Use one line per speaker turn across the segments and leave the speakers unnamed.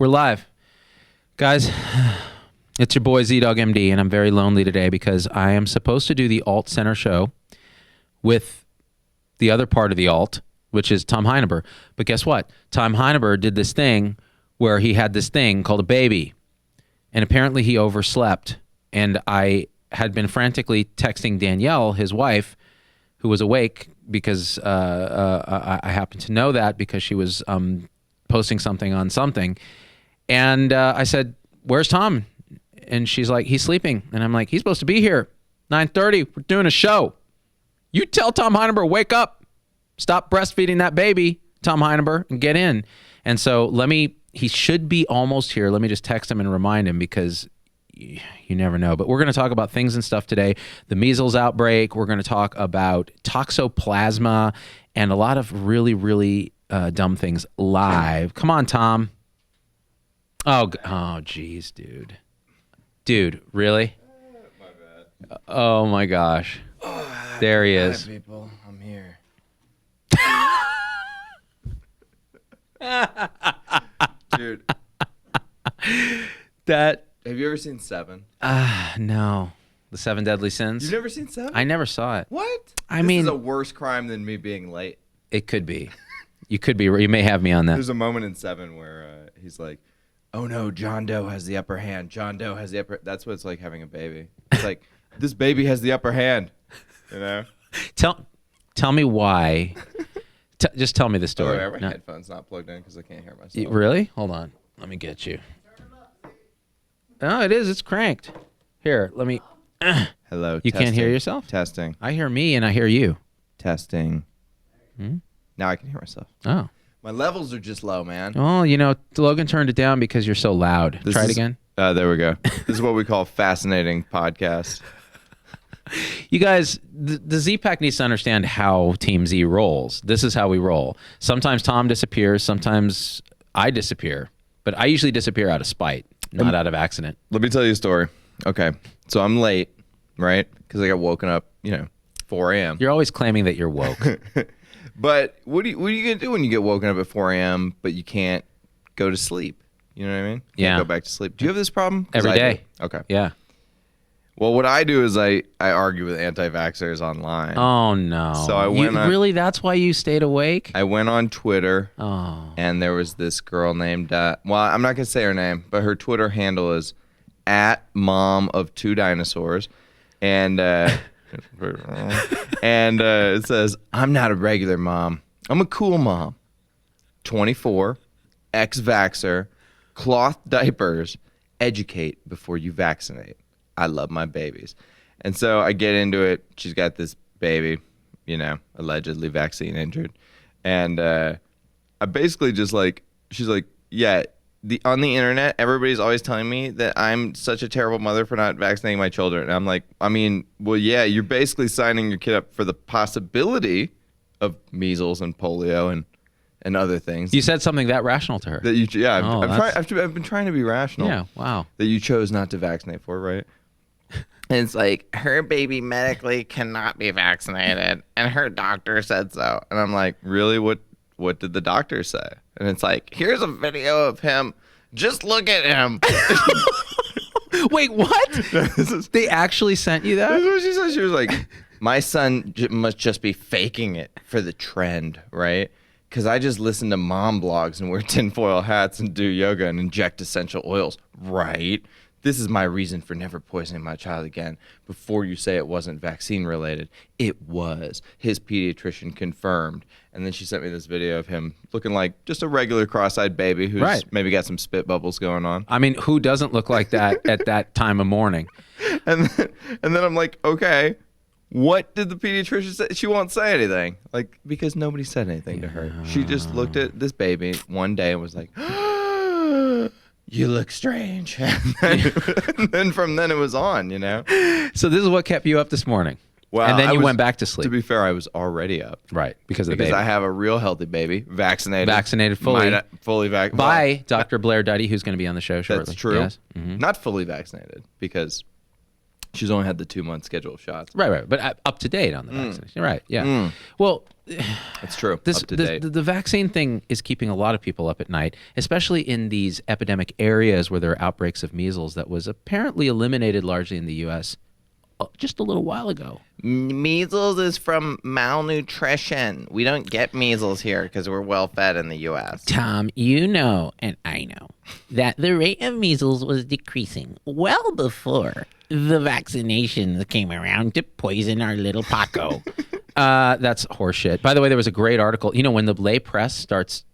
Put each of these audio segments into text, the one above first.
We're live. Guys, it's your boy Z-Dog MD, and I'm very lonely today because I am supposed to do the Alt Center show with the other part of the Alt, which is Tom Heineber. But guess what? Tom Heineber did this thing where he had this thing called a baby, and apparently he overslept. And I had been frantically texting Danielle, his wife, who was awake because I happened to know that because she was posting something on something. And I said, where's Tom? And she's like, he's sleeping. And I'm like, he's supposed to be here. 9:30, we're doing a show. You tell Tom Heineber, wake up. Stop breastfeeding that baby, Tom Heineber, and get in. And so he should be almost here. Let me just text him and remind him because you never know. But we're going to talk about things and stuff today. The measles outbreak. We're going to talk about toxoplasma and a lot of really, really dumb things live. Come on, Tom. Oh, geez, dude. Dude, really?
My bad.
Oh, my gosh. There he is.
Hi, people. I'm here. Dude. Have you ever seen Seven?
No. The Seven Deadly Sins?
You've never seen Seven?
I never saw it.
What?
I
this
mean,
is a worse crime than me being late.
It could be. You could be. You may have me on that.
There's a moment in Seven where he's like, oh no, John Doe has the upper hand. John Doe has the upper. That's what it's like having a baby. It's like, this baby has the upper hand. You know?
Tell me why. Just tell me the story.
Oh, my headphone's not plugged in because I can't hear myself.
Really? Hold on. Let me get you. Oh, it is. It's cranked. Here, let me.
Hello.
You can't hear yourself?
Testing.
I hear me and I hear you.
Testing. Now I can hear myself.
Oh.
My levels are just low, man.
Well, Logan turned it down because you're so loud. Try it again.
There we go. This is what we call fascinating podcast.
You guys, the Z-Pack needs to understand how Team Z rolls. This is how we roll. Sometimes Tom disappears. Sometimes I disappear. But I usually disappear out of spite, not out of accident.
Let me tell you a story. Okay. So I'm late, right? Because I got woken up, 4 a.m.
You're always claiming that you're woke.
But what are you going to do when you get woken up at 4 a.m., but you can't go to sleep? You know what I mean?
Yeah.
Go back to sleep. Do you have this problem?
Every day.
Okay.
Yeah.
Well, what I do is I argue with anti-vaxxers online.
Oh, no.
So I went
really, that's why you stayed awake?
I went on Twitter,
Oh.
and there was this girl named, well, I'm not going to say her name, but her Twitter handle is @mom of 2 dinosaurs. And it says, I'm not a regular mom. I'm a cool mom. 24, ex-vaxxer, cloth diapers, educate before you vaccinate. I love my babies. And so I get into it. She's got this baby, allegedly vaccine injured. And I basically just she's like, yeah, on the internet, everybody's always telling me that I'm such a terrible mother for not vaccinating my children. And I'm like, well, yeah, you're basically signing your kid up for the possibility of measles and polio and other things.
You said something that rational to her.
I've been trying to be rational.
Yeah, wow.
That you chose not to vaccinate for, right? And it's like, her baby medically cannot be vaccinated, and her doctor said so. And I'm like, really? What did the doctor say? And it's like, here's a video of him. Just look at him.
Wait, what? They actually sent you that?
That's what she said. She was like, my son must just be faking it for the trend, right? Because I just listen to mom blogs and wear tinfoil hats and do yoga and inject essential oils, right? This is my reason for never poisoning my child again. Before you say it wasn't vaccine related, it was. His pediatrician confirmed. And then she sent me this video of him looking like just a regular cross-eyed baby who's maybe got some spit bubbles going on.
I mean, who doesn't look like that at that time of morning?
And then I'm like, okay, what did the pediatrician say? She won't say anything. Because nobody said anything to her. She just looked at this baby one day and was like, you look strange. And then from then it was on,
So this is what kept you up this morning.
Well,
and then you went back to sleep.
To be fair, I was already up.
Right, because of the baby.
I have a real healthy baby, vaccinated.
Vaccinated fully.
Fully vaccinated.
By Dr. Blair Duddy, who's going to be on the show shortly.
That's true.
Yes. Mm-hmm.
Not fully vaccinated because she's only had the 2-month schedule of shots.
Right. But up to date on the vaccination. Right, yeah. Well,
It's true. Up to date.
The vaccine thing is keeping a lot of people up at night, especially in these epidemic areas where there are outbreaks of measles that was apparently eliminated largely in the U.S. just a little while ago.
Measles is from malnutrition. We don't get measles here because we're well fed in the U.S.
Tom, you know, and I know, that the rate of measles was decreasing well before the vaccinations came around to poison our little Paco.
That's horseshit. By the way, there was a great article. You know, when the lay press starts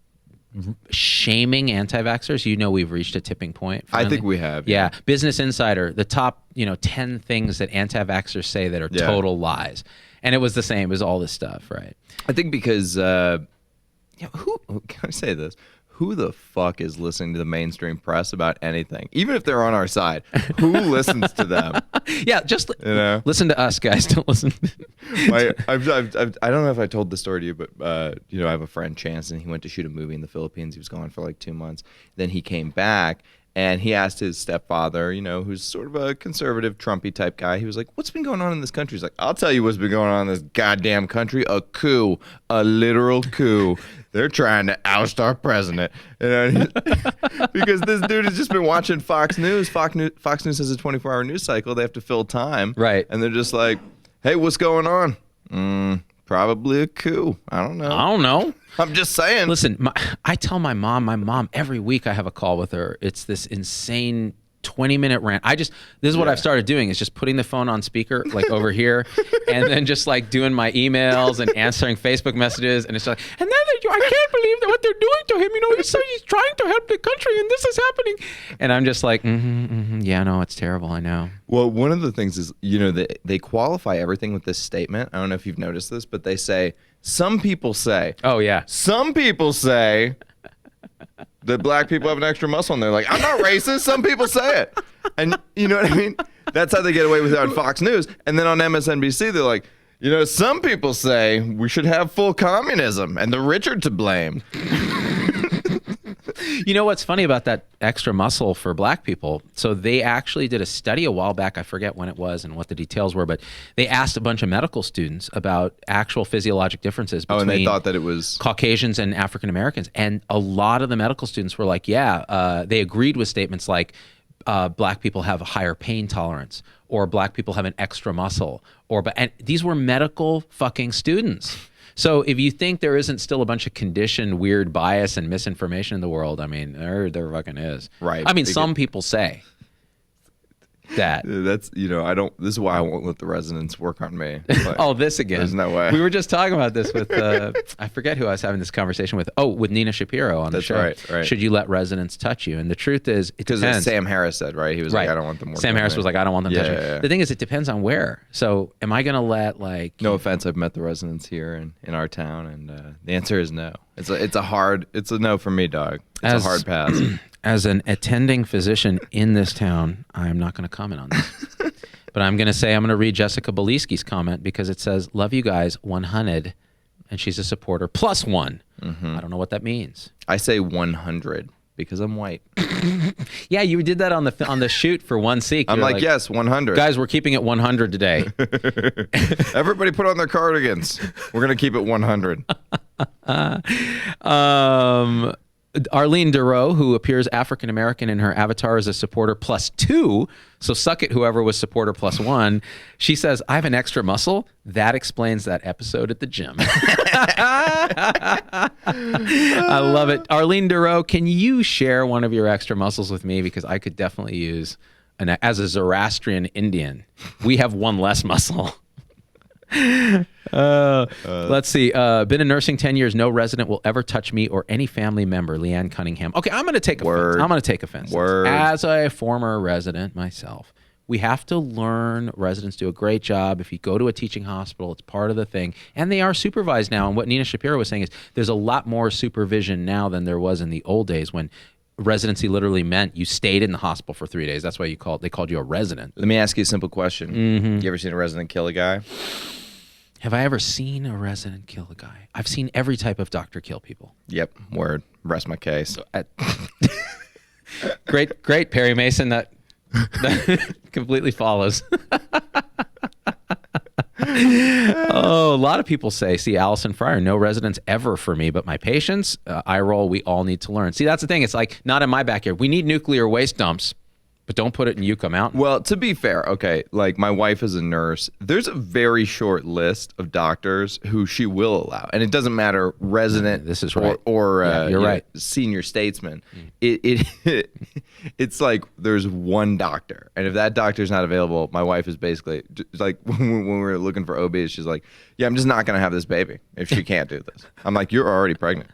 shaming anti-vaxxers, you know we've reached a tipping point. Finally.
I think we have.
Yeah. Business Insider, the top 10 things that anti-vaxxers say that are total lies. And it was the same as all this stuff, right?
I think because, can I say this? Who the fuck is listening to the mainstream press about anything? Even if they're on our side, who listens to them?
Yeah, just listen to us, guys. Don't listen.
I don't know if I told the story to you, but I have a friend, Chance, and he went to shoot a movie in the Philippines. He was gone for like 2 months. Then he came back, and he asked his stepfather, who's sort of a conservative, Trumpy type guy. He was like, "What's been going on in this country?" He's like, "I'll tell you what's been going on in this goddamn country. A coup, a literal coup. They're trying to oust our president." Because this dude has just been watching Fox News. Fox News has a 24-hour news cycle. They have to fill time.
Right.
And they're just like, "Hey, what's going on?" Probably a coup. I don't know. I'm just saying.
Listen, I tell my mom every week I have a call with her. It's this insane 20-minute rant. This is what I've started doing, is just putting the phone on speaker, like over here, and then just like doing my emails and answering Facebook messages. And it's like, and then I can't believe that what they're doing to him. He's trying to help the country and this is happening. And I'm just like, yeah, no, it's terrible. I know.
Well, one of the things is, they qualify everything with this statement. I don't know if you've noticed this, but they say, some people say.
Oh, yeah.
Some people say that black people have an extra muscle, and they're like, "I'm not racist." Some people say it. And you know what I mean? That's how they get away with it on Fox News. And then on MSNBC, they're like, some people say we should have full communism and the rich are to blame.
You know what's funny about that extra muscle for black people? So they actually did a study a while back. I forget when it was and what the details were, but they asked a bunch of medical students about actual physiologic differences between
and they thought that it was
Caucasians and African Americans. And a lot of the medical students were like, they agreed with statements like black people have a higher pain tolerance, or black people have an extra muscle, and these were medical fucking students. So if you think there isn't still a bunch of conditioned weird bias and misinformation in the world, I mean, there fucking is.
Right.
I mean, some people say that.
That's, this is why I won't let the residents work on me. Like,
this again.
There's no way.
We were just talking about this with, I forget who I was having this conversation with. With Nina Shapiro on the show.
That's right.
Should you let residents touch you? And the truth is, it depends.
Because Sam Harris said, right? He was like, "I don't want them working
Sam Harris
on me."
was like, "I don't want them touching me."
Yeah.
The thing is, it depends on where. So am I going to let
No offense, I've met the residents here in our town, and the answer is no. It's a no from me, dog. It's a hard pass.
As an attending physician in this town, I'm not going to comment on this. But I'm going to read Jessica Beliski's comment, because it says, "Love you guys, 100," and she's a supporter +1. I don't know what that means.
I say 100 because I'm white.
Yeah, you did that on the shoot for One Seek.
I'm like, yes, 100.
Guys, we're keeping it 100 today.
Everybody put on their cardigans. We're going to keep it 100.
Arlene Duro, who appears African American in her avatar, is a supporter +2. So suck it, whoever was supporter +1. She says, "I have an extra muscle. That explains that episode at the gym." I love it. Arlene Duro, can you share one of your extra muscles with me? Because I could definitely use as a Zoroastrian Indian. We have one less muscle. Let's see. Been in nursing 10 years. No resident will ever touch me or any family member. Leanne Cunningham. Okay, I'm going to take offense. I'm going to take offense. As a former resident myself, we have to learn. Residents do a great job. If you go to a teaching hospital, it's part of the thing. And they are supervised now. And what Nina Shapiro was saying is there's a lot more supervision now than there was in the old days when residency literally meant you stayed in the hospital for 3 days. That's why they called you a resident.
Let me ask you a simple question. You ever seen a resident kill a guy?
Have I ever seen a resident kill a guy? I've seen every type of doctor kill people.
Yep. Word. Rest my case.
Great, Perry Mason. That completely follows. Oh Oh, a lot of people say, see, Allison Fryer, no residents ever for me, but my patients, I roll, we all need to learn. See, that's the thing. It's like, not in my backyard. We need nuclear waste dumps, but don't put it in Yucca Mountain.
Well, to be fair, okay, like my wife is a nurse. There's a very short list of doctors who she will allow, and it doesn't matter resident.
This is right.
Or
you're right.
senior statesman. It's like there's one doctor, and if that doctor's not available, my wife is basically like when we were looking for OBs, she's like, "Yeah, I'm just not gonna have this baby if she can't do this." I'm like, "You're already pregnant."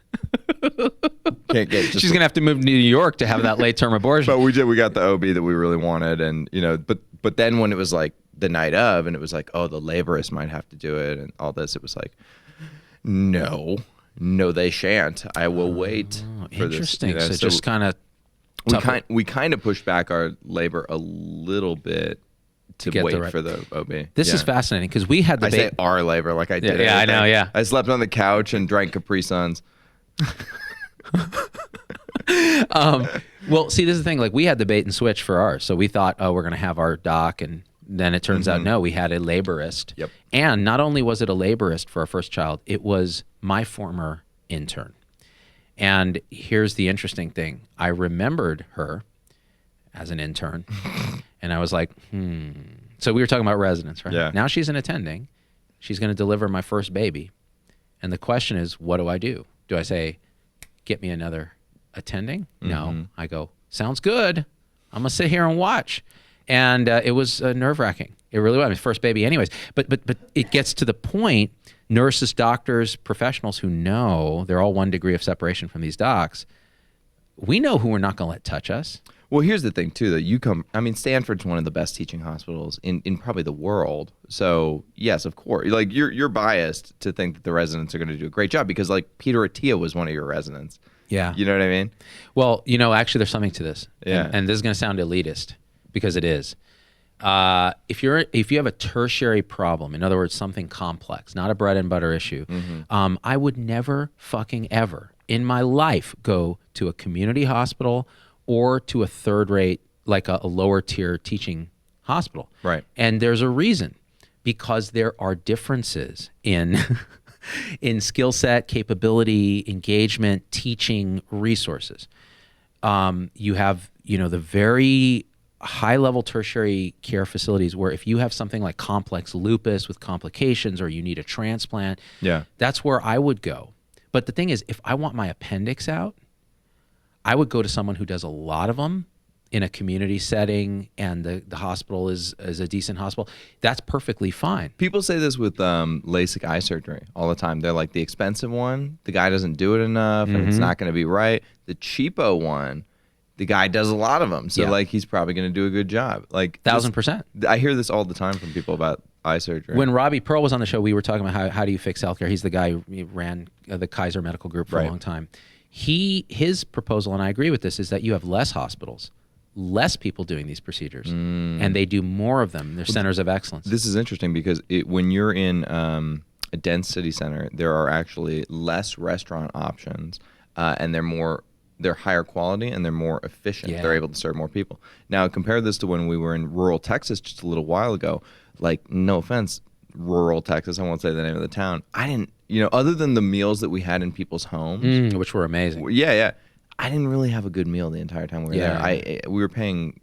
Can't get.
She's gonna have to move to New York to have that late term abortion.
But we got the OB that we really wanted, and but then when it was like the night of, and it was like, oh, the laborist might have to do it, and all this, it was like, no, they shan't. I will wait for this.
Interesting. So just kind of
we kind of pushed back our labor a little bit to wait for the OB.
This is fascinating because we had the
I say our labor like I did.
Yeah, I know. Yeah,
I slept on the couch and drank Capri Suns.
Well, see, this is the thing. Like, we had the bait and switch for ours, so we thought, oh, we're going to have our doc, and then it turns out, no, we had a laborist.
Yep.
And not only was it a laborist for our first child, it was my former intern. And here's the interesting thing: I remembered her as an intern, and I was like, So we were talking about residents, right?
Yeah.
Now she's an attending. She's going to deliver my first baby, and the question is, what do I do? Do I say, get me another attending? No. I go, sounds good. I'm going to sit here and watch. And it was nerve-wracking. It really was. My first baby anyways. But it gets to the point, nurses, doctors, professionals who know they're all 1 degree of separation from these docs, we know who we're not going to let touch us.
Well, here's the thing, too, that Stanford's one of the best teaching hospitals in probably the world. So, yes, of course. Like, you're biased to think that the residents are going to do a great job because, like, Peter Attia was one of your residents.
Yeah.
You know what I mean?
Well, actually, there's something to this.
Yeah.
And this is going to sound elitist because it is. If you have a tertiary problem, in other words, something complex, not a bread and butter issue, I would never fucking ever in my life go to a community hospital or to a third-rate, like a lower-tier teaching hospital.
Right.
And there's a reason, because there are differences in in skill set, capability, engagement, teaching, resources. You have, the very high-level tertiary care facilities where if you have something like complex lupus with complications or you need a transplant, that's where I would go. But the thing is, if I want my appendix out, I would go to someone who does a lot of them in a community setting, and the hospital is a decent hospital. That's perfectly fine.
People say this with LASIK eye surgery all the time. They're like, the expensive one, the guy doesn't do it enough, and it's not going to be right. The cheapo one, the guy does a lot of them, so like he's probably going to do a good job. Like
1,000%.
I hear this all the time from people about eye surgery.
When Robbie Pearl was on the show, we were talking about how do you fix healthcare. He's the guy who ran the Kaiser Medical Group for a long time. His proposal, and I agree with this, is that you have less hospitals, less people doing these procedures, and they do more of them. They're centers of excellence.
This is interesting because when you're in a dense city center, there are actually less restaurant options, and they're higher quality and they're more efficient.
Yeah.
They're able to serve more people. Now, compare this to when we were in rural Texas just a little while ago. Like, no offense, rural Texas, I won't say the name of the town. I didn't, other than the meals that we had in people's homes,
which were amazing.
Yeah. I didn't really have a good meal the entire time we were there. We were paying,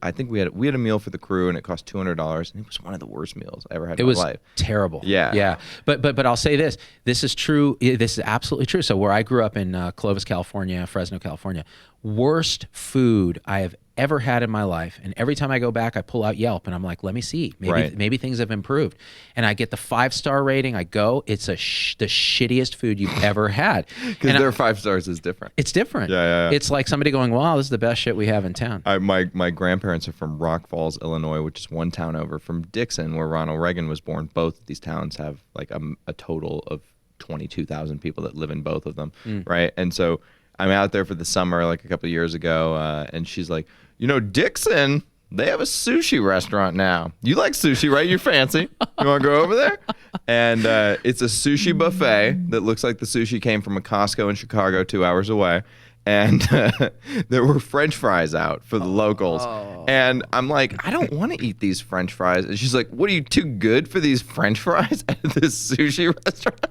I think we had a meal for the crew and it cost $200, and it was one of the worst meals I ever had in my life.
It was terrible.
Yeah.
But I'll say this. This is true. This is absolutely true. So where I grew up in Clovis, California, Fresno, California, worst food I have ever had in my life. And every time I go back, I pull out Yelp and I'm like, let me see. Maybe things have improved. And I get the 5-star rating. I go, it's the shittiest food you've ever had.
Because their 5 stars is different.
It's different.
Yeah.
It's like somebody going, wow, this is the best shit we have in town.
My grandparents are from Rock Falls, Illinois, which is one town over from Dixon, where Ronald Reagan was born. Both of these towns have like a total of 22,000 people that live in both of them, right? And so I'm out there for the summer like a couple of years ago, and she's like, Dixon, they have a sushi restaurant now. You like sushi, right? You're fancy. You want to go over there? And it's a sushi buffet that looks like the sushi came from a Costco in Chicago 2 hours away. and there were French fries out for the locals. And I'm like, I don't want to eat these French fries. And she's like, what, are you too good for these French fries at this sushi restaurant?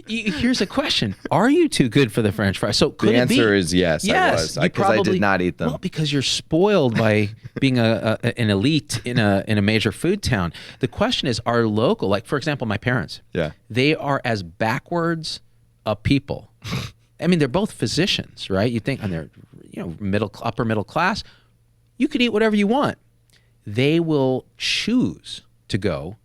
Here's a question: are you too good for the French fries? So could
The
it be?
answer is yes. I was, because I did not eat them.
Well, because you're spoiled by being an elite in a major food town. The question is, are local, like for example, my parents?
Yeah.
They are as backwards a people. I mean, they're both physicians, right? You think, and they're upper middle class. You could eat whatever you want. They will choose to go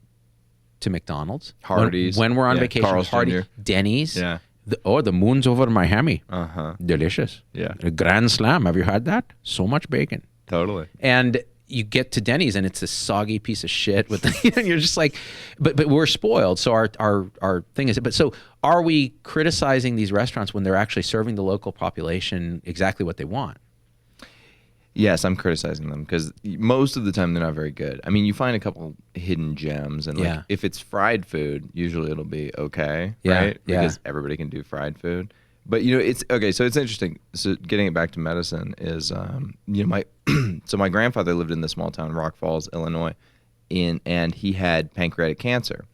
to McDonald's,
Hardee's,
when we're on vacation,
Carl's
Hardee's,
Jr.
Denny's.
Yeah.
The moon's over Miami.
Uh-huh.
Delicious.
Yeah.
A Grand Slam. Have you had that? So much bacon.
Totally.
And you get to Denny's and it's this soggy piece of shit with and you're just like, but we're spoiled. So our thing is, but so are we criticizing these restaurants when they're actually serving the local population exactly what they want?
Yes, I'm criticizing them because most of the time they're not very good. I mean, you find a couple hidden gems, and like if it's fried food, usually it'll be okay, right? Because everybody can do fried food. But it's okay. So it's interesting. So getting it back to medicine is, my so my grandfather lived in the small town Rock Falls, Illinois, and he had pancreatic cancer.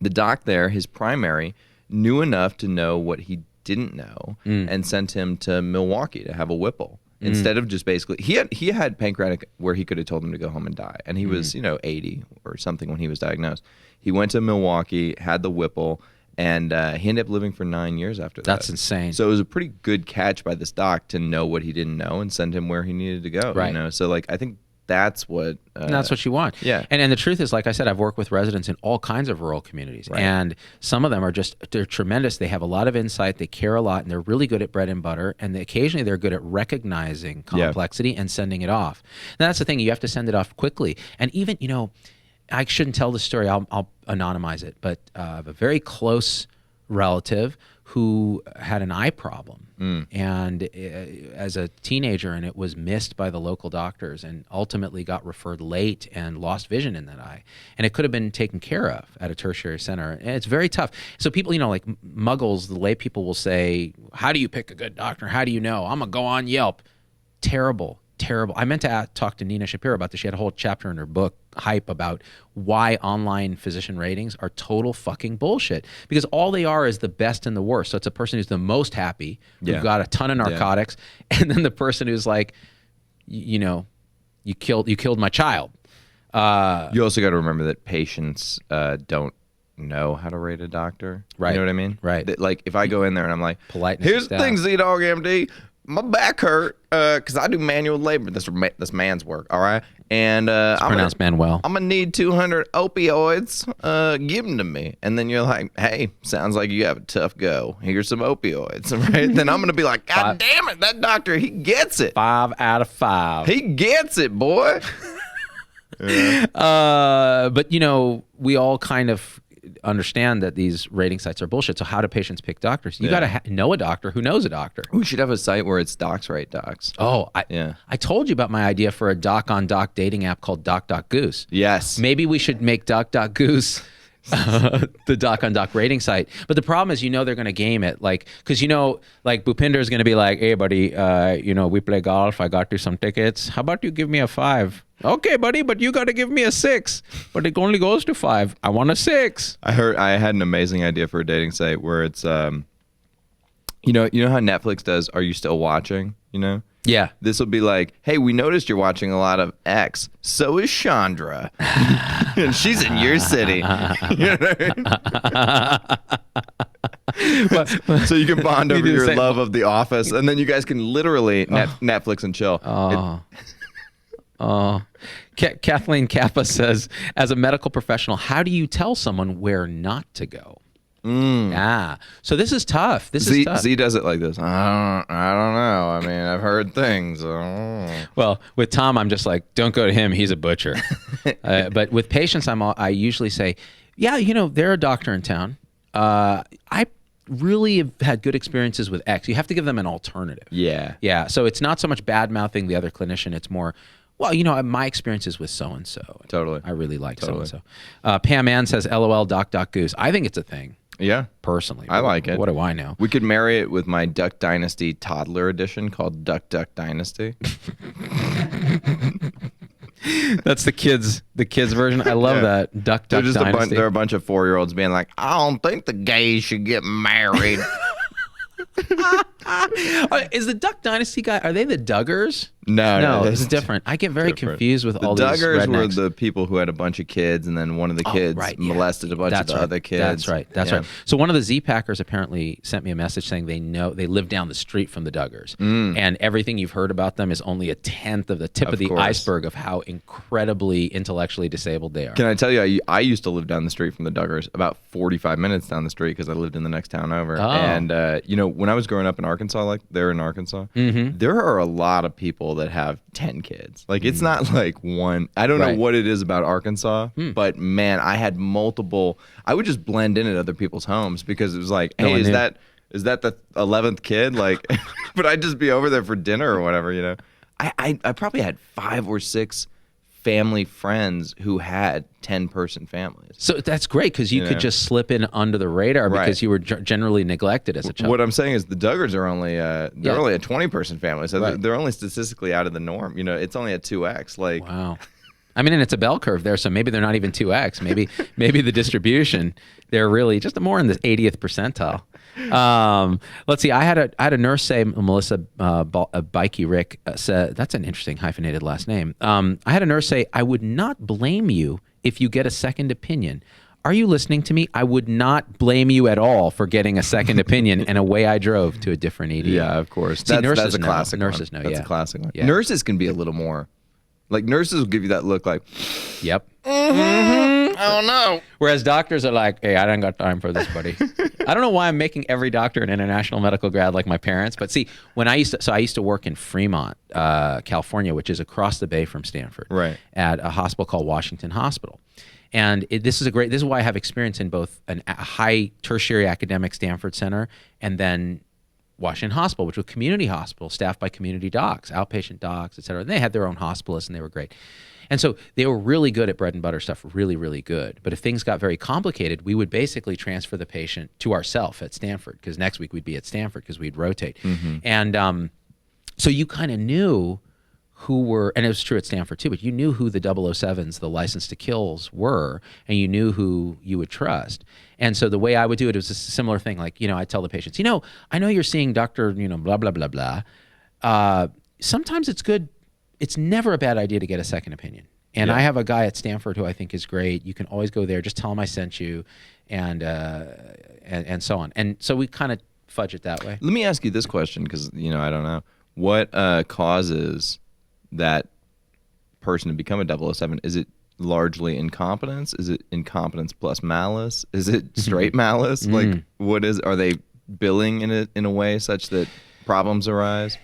The doc there, his primary, knew enough to know what he didn't know, and sent him to Milwaukee to have a Whipple. Instead of just basically, he had pancreatic where he could have told him to go home and die, and he was 80 or something when he was diagnosed. He went to Milwaukee, had the Whipple, and he ended up living for 9 years after that.
That's insane.
So it was a pretty good catch by this doc to know what he didn't know and send him where he needed to go.
Right.
So like I think that's what
that's what you want.
Yeah.
And the truth is, like I said, I've worked with residents in all kinds of rural communities.
Right.
And some of them they're tremendous. They have a lot of insight. They care a lot, and they're really good at bread and butter. And occasionally they're good at recognizing complexity and sending it off. And that's the thing. You have to send it off quickly. And even, I shouldn't tell the story. I'll anonymize it. But a very close relative who had an eye problem and as a teenager, and it was missed by the local doctors and ultimately got referred late and lost vision in that eye. And it could have been taken care of at a tertiary center. And it's very tough. So people, like muggles, the lay people will say, how do you pick a good doctor? How do you know? I'm going to go on Yelp. Terrible. I meant to talk to Nina Shapiro about this. She had a whole chapter in her book, Hype, about why online physician ratings are total fucking bullshit. Because all they are is the best and the worst. So it's a person who's the most happy, who got a ton of narcotics, and then the person who's like, you killed my child.
You also got to remember that patients don't know how to rate a doctor.
Right.
You know what I mean?
Right.
That, like if I go in there and I'm like,
Politeness
here's
is
the
down.
thing, Z-Dog MD. My back hurt because I do manual labor. This man's work, all right? And
It's pronounced Manuel.
I'm going to need 200 opioids. Give them to me. And then you're like, hey, sounds like you have a tough go. Here's some opioids, right? Then I'm going to be like, God damn it, that doctor, he gets it.
5 out of 5.
He gets it, boy.
But we all kind of understand that these rating sites are bullshit. So how do patients pick doctors? You got to know a doctor who knows a doctor.
We should have a site where it's docs rate docs.
Oh, I told you about my idea for a doc-on-doc dating app called Doc.Goose.
Yes.
Maybe we should make Doc.Goose the doc-on-doc rating site. But the problem is, they're going to game it. Like, because, like Bhupinder is going to be like, hey, buddy, we play golf. I got you some tickets. How about you give me a 5? Okay, buddy, but you got to give me a 6. But it only goes to 5. I want a 6.
I had an amazing idea for a dating site where it's, you know how Netflix does, Are You Still Watching?
Yeah.
This will be like, hey, we noticed you're watching a lot of X. So is Chandra. And she's in your city. You know what I mean? So you can bond over your love of The Office, and then you guys can literally Netflix and chill.
Kathleen Kappa says, as a medical professional, how do you tell someone where not to go? So this is tough. This is tough.
Z does it like this. I don't know. I mean, I've heard things.
Well, with Tom, I'm just like, don't go to him. He's a butcher. But with patients, I usually say, they're a doctor in town. I really have had good experiences with X. You have to give them an alternative.
Yeah.
Yeah. So it's not so much bad-mouthing the other clinician. It's more, well, my experiences with so-and-so.
Totally.
I really like so-and-so. Pam Ann says, LOL, Doc.Goose. I think it's a thing.
Yeah.
personally.
I like it.
What do I know?
We could marry it with my Duck Dynasty toddler edition called Duck Dynasty.
That's the kids version. I love that. Duck Dynasty.
They're a bunch of 4-year-olds being like, I don't think the gays should get married.
Is the Duck Dynasty guy, are they the Duggars?
No,
it's different. I get very confused with all these
Duggars
rednecks.
were the people who had a bunch of kids, and then one of the kids molested a bunch of the other kids.
That's right. So one of the Z-Packers apparently sent me a message saying they live down the street from the Duggars, and everything you've heard about them is only a tenth of the tip of the iceberg of how incredibly intellectually disabled they are.
Can I tell you, I used to live down the street from the Duggars, about 45 minutes down the street because I lived in the next town over.
Oh.
And, when I was growing up in Arkansas, like they're in Arkansas, there are a lot of people that have 10 kids. Like, it's not like one. I don't know what it is about Arkansas, but man, I had multiple. I would just blend in at other people's homes because it was like, hey, is that the 11th kid? Like, but I'd just be over there for dinner or whatever, I probably had 5 or 6 family friends who had 10-person families.
So that's great because you could just slip in under the radar because you were generally neglected as a child.
What I'm saying is the Duggars are only only a 20-person family, so they're only statistically out of the norm. It's only a 2x. Like,
wow. I mean, and it's a bell curve there, so maybe they're not even 2x. Maybe the distribution, they're really just more in the 80th percentile. Let's see. I had a nurse say, Melissa Bikey Rick said, that's an interesting hyphenated last name. I had a nurse say, I would not blame you if you get a second opinion. Are you listening to me? I would not blame you at all for getting a second opinion. And away I drove to a different ED.
Yeah, of course.
See,
that's a classic one.
Nurses know,
That's a classic one.
Yeah.
Nurses can be a little more, like nurses will give you that look like,
yep.
Oh no.
Whereas doctors are like, hey, I don't got time for this, buddy. I don't know why I'm making every doctor an international medical grad like my parents, but see, when I used to work in Fremont, California, which is across the bay from Stanford, at a hospital called Washington Hospital. And this is why I have experience in both a high tertiary academic Stanford center and then Washington Hospital, which was a community hospital staffed by community docs, outpatient docs, et cetera. And they had their own hospitalists and they were great. And so they were really good at bread and butter stuff, really, really good. But if things got very complicated, we would basically transfer the patient to ourselves at Stanford because next week we'd be at Stanford because we'd rotate. And so you kind of knew who were, and it was true at Stanford too, but you knew who the 007s, the license to kills were, and you knew who you would trust. And so the way I would do it was a similar thing. Like, I'd tell the patients, I know you're seeing Dr., blah, blah, blah, blah. Sometimes it's good. It's never a bad idea to get a second opinion. And I have a guy at Stanford who I think is great. You can always go there. Just tell him I sent you and so on. And so we kind of fudge it that way.
Let me ask you this question because, I don't know. What causes that person to become a 007? Is it largely incompetence? Is it incompetence plus malice? Is it straight malice? Like, are they billing in a way such that problems arise?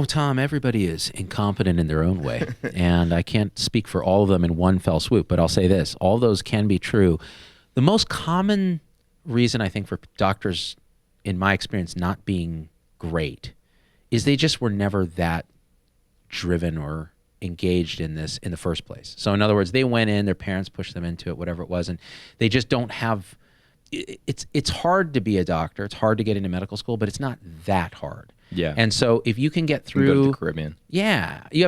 Tom, everybody is incompetent in their own way. And I can't speak for all of them in one fell swoop, but I'll say this. All those can be true. The most common reason I think for doctors, in my experience, not being great is they just were never that driven or engaged in this in the first place. So in other words, they went in, their parents pushed them into it, whatever it was, and they just don't have, it's hard to be a doctor. It's hard to get into medical school, but it's not that hard.
Yeah.
And so if you can get through,
you go to the Caribbean.
Yeah. You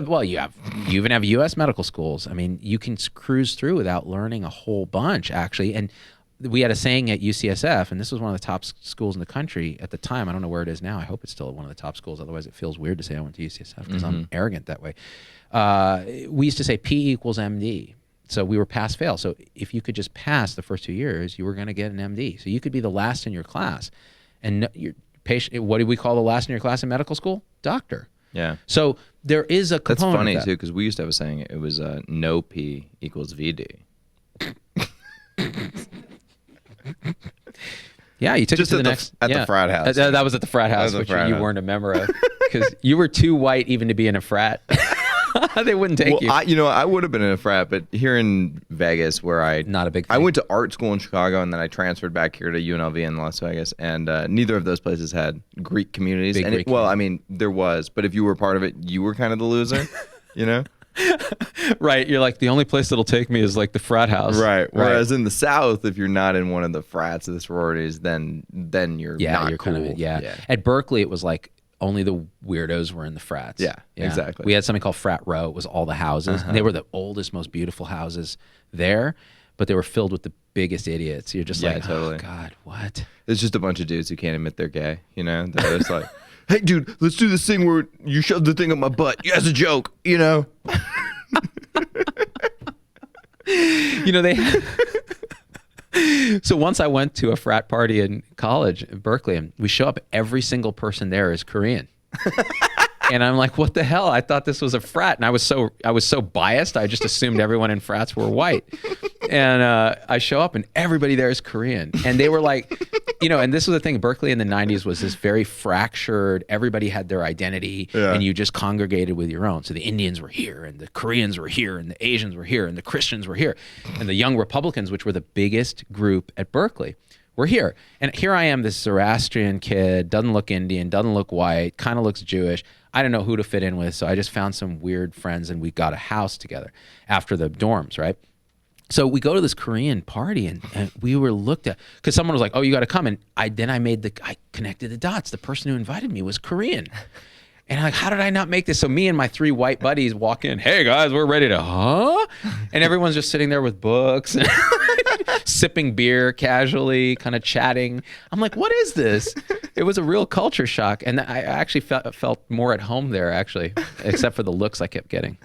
even have U.S. medical schools. I mean, you can cruise through without learning a whole bunch, actually. And we had a saying at UCSF, and this was one of the top schools in the country at the time. I don't know where it is now. I hope it's still one of the top schools. Otherwise, it feels weird to say I went to UCSF because I'm arrogant that way. We used to say P equals MD. So we were pass-fail. So if you could just pass the first 2 years, you were going to get an MD. So you could be the last in your class. And your patient, what do we call the last in your class in medical school? Doctor.
Yeah.
So there is a component.
That's funny,
of that.
too, because we used to have a saying. It was no P equals VD.
Yeah, you took
Just
it to the
at
next
the frat house.
That was at the frat house, which you weren't a member of because you were too white even to be in a frat. They wouldn't take you.
I would have been in a frat, but here in Vegas, where
not a big thing.
I went to art school in Chicago, and then I transferred back here to UNLV in Las Vegas, and neither of those places had Greek communities.
Big Greek
I mean, there was, but if you were part of it, you were kind of the loser,
Right. You're like, the only place that'll take me is like the frat house.
Right. Whereas in the South, if you're not in one of the frats or the sororities, then you're not
you're
cool.
kind of At Berkeley, it was like only the weirdos were in the frats.
Yeah, exactly.
We had something called Frat Row. It was all the houses. And they were the oldest, most beautiful houses there, but they were filled with the biggest idiots. You're just like,
totally.
Oh God, what?
It's just a bunch of dudes who can't admit they're gay. You know, they're just like, hey, dude, let's do this thing where you shove the thing up my butt as a joke. You know.
You know, they. So once I went to a frat party in college in Berkeley, and we show up, every single person there is Korean. And I'm like, what the hell? I thought this was a frat. And I was so biased. I just assumed everyone in frats were white. And I show up and everybody there is Korean. And they were like, you know, and this was the thing, Berkeley in the 90s was this very fractured, everybody had their identity and you just congregated with your own. So the Indians were here and the Koreans were here and the Asians were here and the Christians were here. And the young Republicans, which were the biggest group at Berkeley, were here. And here I am, this Zoroastrian kid, doesn't look Indian, doesn't look white, kind of looks Jewish. I don't know who to fit in with, so I just found some weird friends and we got a house together after the dorms, right? So we go to this Korean party and we were looked at, because someone was like, oh, you got to come. And I connected the dots. The person who invited me was Korean. And I'm like, how did I not make this? So me and my 3 white buddies walk in, hey guys, we're ready to, And everyone's just sitting there with books, and sipping beer casually, kind of chatting. I'm like, what is this? It was a real culture shock. And I actually felt more at home there, actually, except for the looks I kept getting.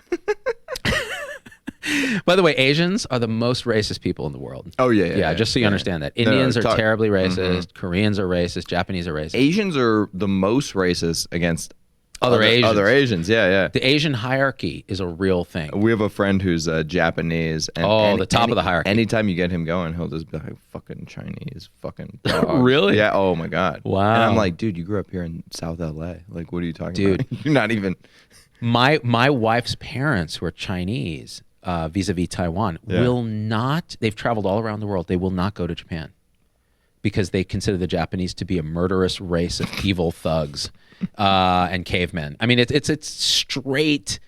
By the way, Asians are the most racist people in the world.
Oh, yeah.
Just so you understand that. Indians are terribly racist. Koreans are racist. Japanese are racist.
Asians are the most racist against
Other Asians.
Other Asians, yeah.
The Asian hierarchy is a real thing.
We have a friend who's Japanese. And
the top of the hierarchy.
Anytime you get him going, he'll just be like, fucking Chinese, fucking dogs.
Really?
Yeah, oh my God.
Wow.
And I'm like, dude, you grew up here in South LA. Like, what are you talking about? You're not even...
My wife's parents, who are Chinese, vis-a-vis Taiwan, will not... They've traveled all around the world. They will not go to Japan because they consider the Japanese to be a murderous race of evil thugs. And cavemen. I mean, it's straight.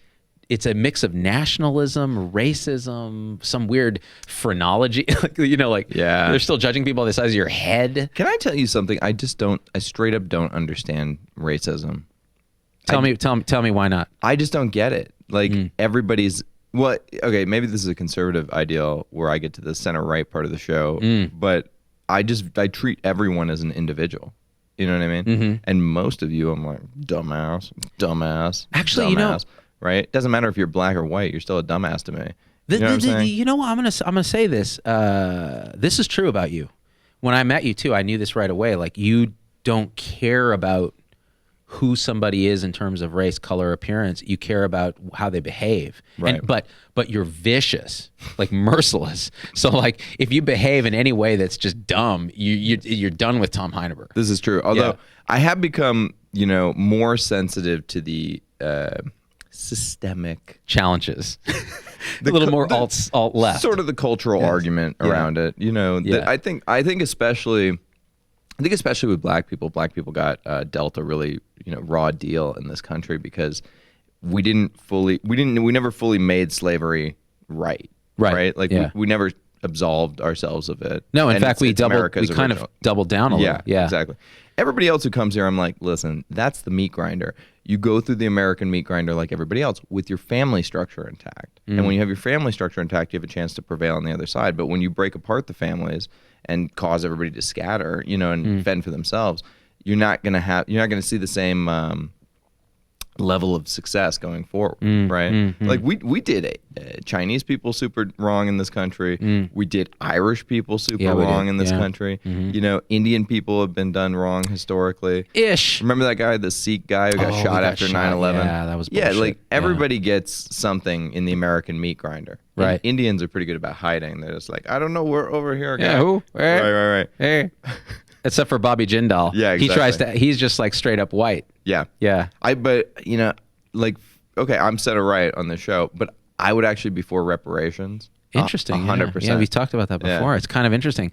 It's a mix of nationalism, racism, some weird phrenology. They're still judging people the size of your head.
Can I tell you something? I straight up don't understand racism.
Tell me why not?
I just don't get it. Like everybody's. Well, okay, maybe this is a conservative ideal where I get to the center right part of the show, but I treat everyone as an individual. You know what I mean? Mm-hmm. And most of you, I'm like, dumbass.
Actually,
dumbass, right? It doesn't matter if you're black or white. You're still a dumbass to me.
You know what? I'm gonna say this. This is true about you. When I met you too, I knew this right away. Like, you don't care about who somebody is in terms of race, color, appearance. You care about how they behave.
Right.
But you're vicious, like merciless. So like, if you behave in any way that's just dumb, you're done with Tom Heineberg.
This is true. Although I have become, more sensitive to the systemic
challenges. A little more alt left.
Sort of the cultural argument around it. I think especially with black people got dealt a really raw deal in this country because we never fully made slavery right. Like we never absolved ourselves of it.
No, in fact, we kind of doubled down a little. Yeah,
exactly. Everybody else who comes here, I'm like, listen, that's the meat grinder. You go through the American meat grinder like everybody else with your family structure intact. And when you have your family structure intact, you have a chance to prevail on the other side. But when you break apart the families and cause everybody to scatter, and fend for themselves, you're not going to see the same level of success going forward, right? Like we did Chinese people super wrong in this country. We did Irish people super wrong in this country. Indian people have been done wrong historically. Remember that guy, the Sikh guy who got shot after 9/11?
Yeah, that was bullshit.
Yeah, like everybody gets something in the American meat grinder.
Right.
And Indians are pretty good about hiding. They're just like, I don't know, we're over here. Guy.
Yeah, who?
Right.
Hey. Except for Bobby Jindal.
Yeah, exactly.
He's just like straight up white.
Yeah.
Yeah.
Okay, I'm set it right on the show, but I would actually be for reparations.
Interesting.
100%.
Yeah, we've talked about that before.
Yeah.
It's kind of interesting.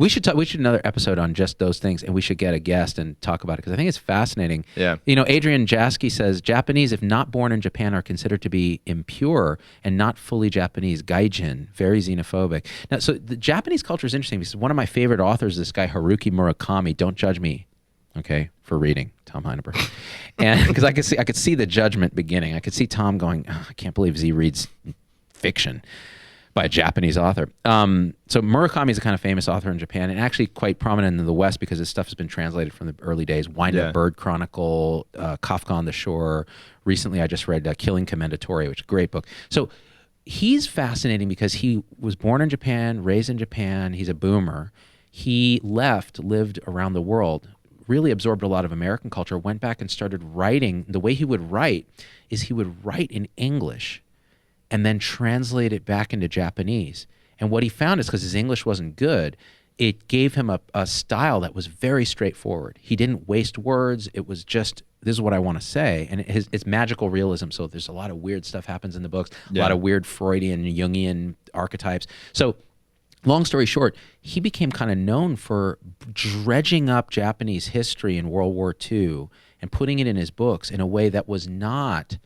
We should another episode on just those things, and we should get a guest and talk about it because I think it's fascinating.
Yeah.
Adrian Jaski says Japanese, if not born in Japan, are considered to be impure and not fully Japanese. Gaijin, very xenophobic. Now, so the Japanese culture is interesting because one of my favorite authors is this guy Haruki Murakami. Don't judge me, okay, for reading Tom Heineberg, and because I could see the judgment beginning. I could see Tom going, oh, I can't believe Z reads fiction by a Japanese author. So Murakami is a kind of famous author in Japan and actually quite prominent in the West because his stuff has been translated from the early days. Wind Up Bird Chronicle, Kafka on the Shore. Recently, I just read Killing Commendatore, which is a great book. So he's fascinating because he was born in Japan, raised in Japan. He's a boomer. He lived around the world, really absorbed a lot of American culture, went back and started writing. The way he would write is he would write in English and then translate it back into Japanese. And what he found is because his English wasn't good, it gave him a style that was very straightforward. He didn't waste words. It was just, this is what I want to say. And it's magical realism. So there's a lot of weird stuff happens in the books, a lot of weird Freudian, Jungian archetypes. So long story short, he became kind of known for dredging up Japanese history in World War II and putting it in his books in a way that was not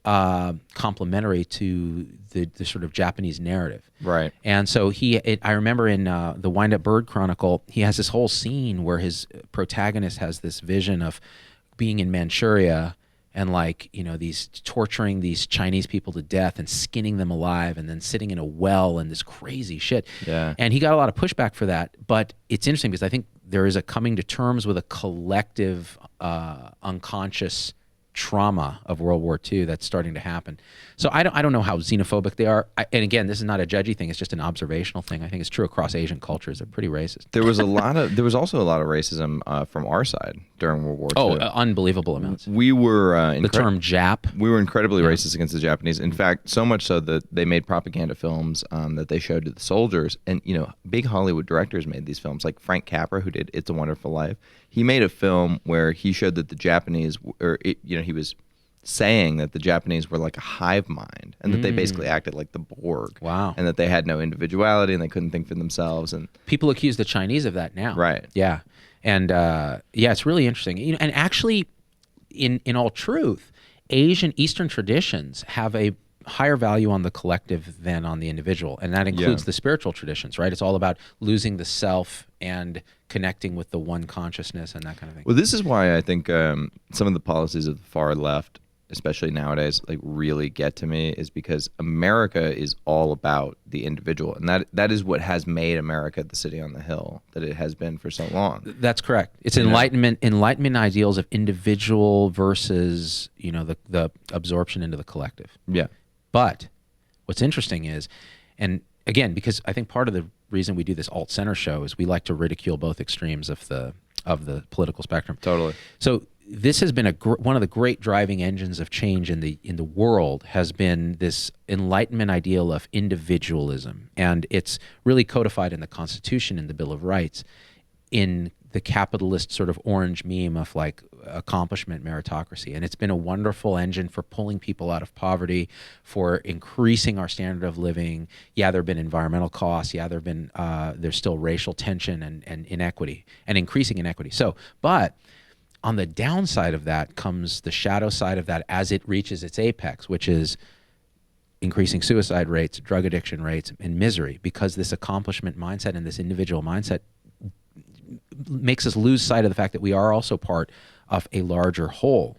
complementary to the sort of Japanese narrative.
Right.
And so I remember in the Wind Up Bird Chronicle, he has this whole scene where his protagonist has this vision of being in Manchuria and these torturing these Chinese people to death and skinning them alive and then sitting in a well and this crazy shit.
Yeah.
And he got a lot of pushback for that. But it's interesting because I think there is a coming to terms with a collective unconscious trauma of World War II that's starting to happen. So I don't know how xenophobic they are. And again, this is not a judgy thing. It's just an observational thing. I think it's true across Asian cultures. They're pretty racist.
There was also a lot of racism from our side during World War II.
Unbelievable amounts.
We were
the term Jap.
We were incredibly racist against the Japanese. In fact, so much so that they made propaganda films that they showed to the soldiers. And big Hollywood directors made these films, like Frank Capra, who did It's a Wonderful Life. He made a film where he showed that the Japanese, he was saying that the Japanese were like a hive mind and that they basically acted like the Borg.
Wow.
And that they had no individuality and they couldn't think for themselves. And
people accuse the Chinese of that now.
Right.
Yeah. And it's really interesting. And actually, in all truth, Eastern traditions have a higher value on the collective than on the individual, and that includes the spiritual traditions, right? It's all about losing the self and connecting with the one consciousness and that kind of thing.
Well, this is why I think some of the policies of the far left, especially nowadays, really get to me, is because America is all about the individual, and that is what has made America the city on the hill that it has been for so long.
That's correct. It's enlightenment ideals of individual versus the absorption into the collective.
Yeah.
But what's interesting is, and again, because I think part of the reason we do this alt-center show is we like to ridicule both extremes of the political spectrum.
Totally.
So this has been one of the great driving engines of change in the world has been this Enlightenment ideal of individualism, and it's really codified in the Constitution and the Bill of Rights, in the capitalist sort of orange meme of accomplishment meritocracy. And it's been a wonderful engine for pulling people out of poverty, for increasing our standard of living. Yeah, there have been environmental costs. Yeah, there's still racial tension and inequity and increasing inequity. So, but on the downside of that comes the shadow side of that as it reaches its apex, which is increasing suicide rates, drug addiction rates, and misery, because this accomplishment mindset and this individual mindset makes us lose sight of the fact that we are also part of a larger whole.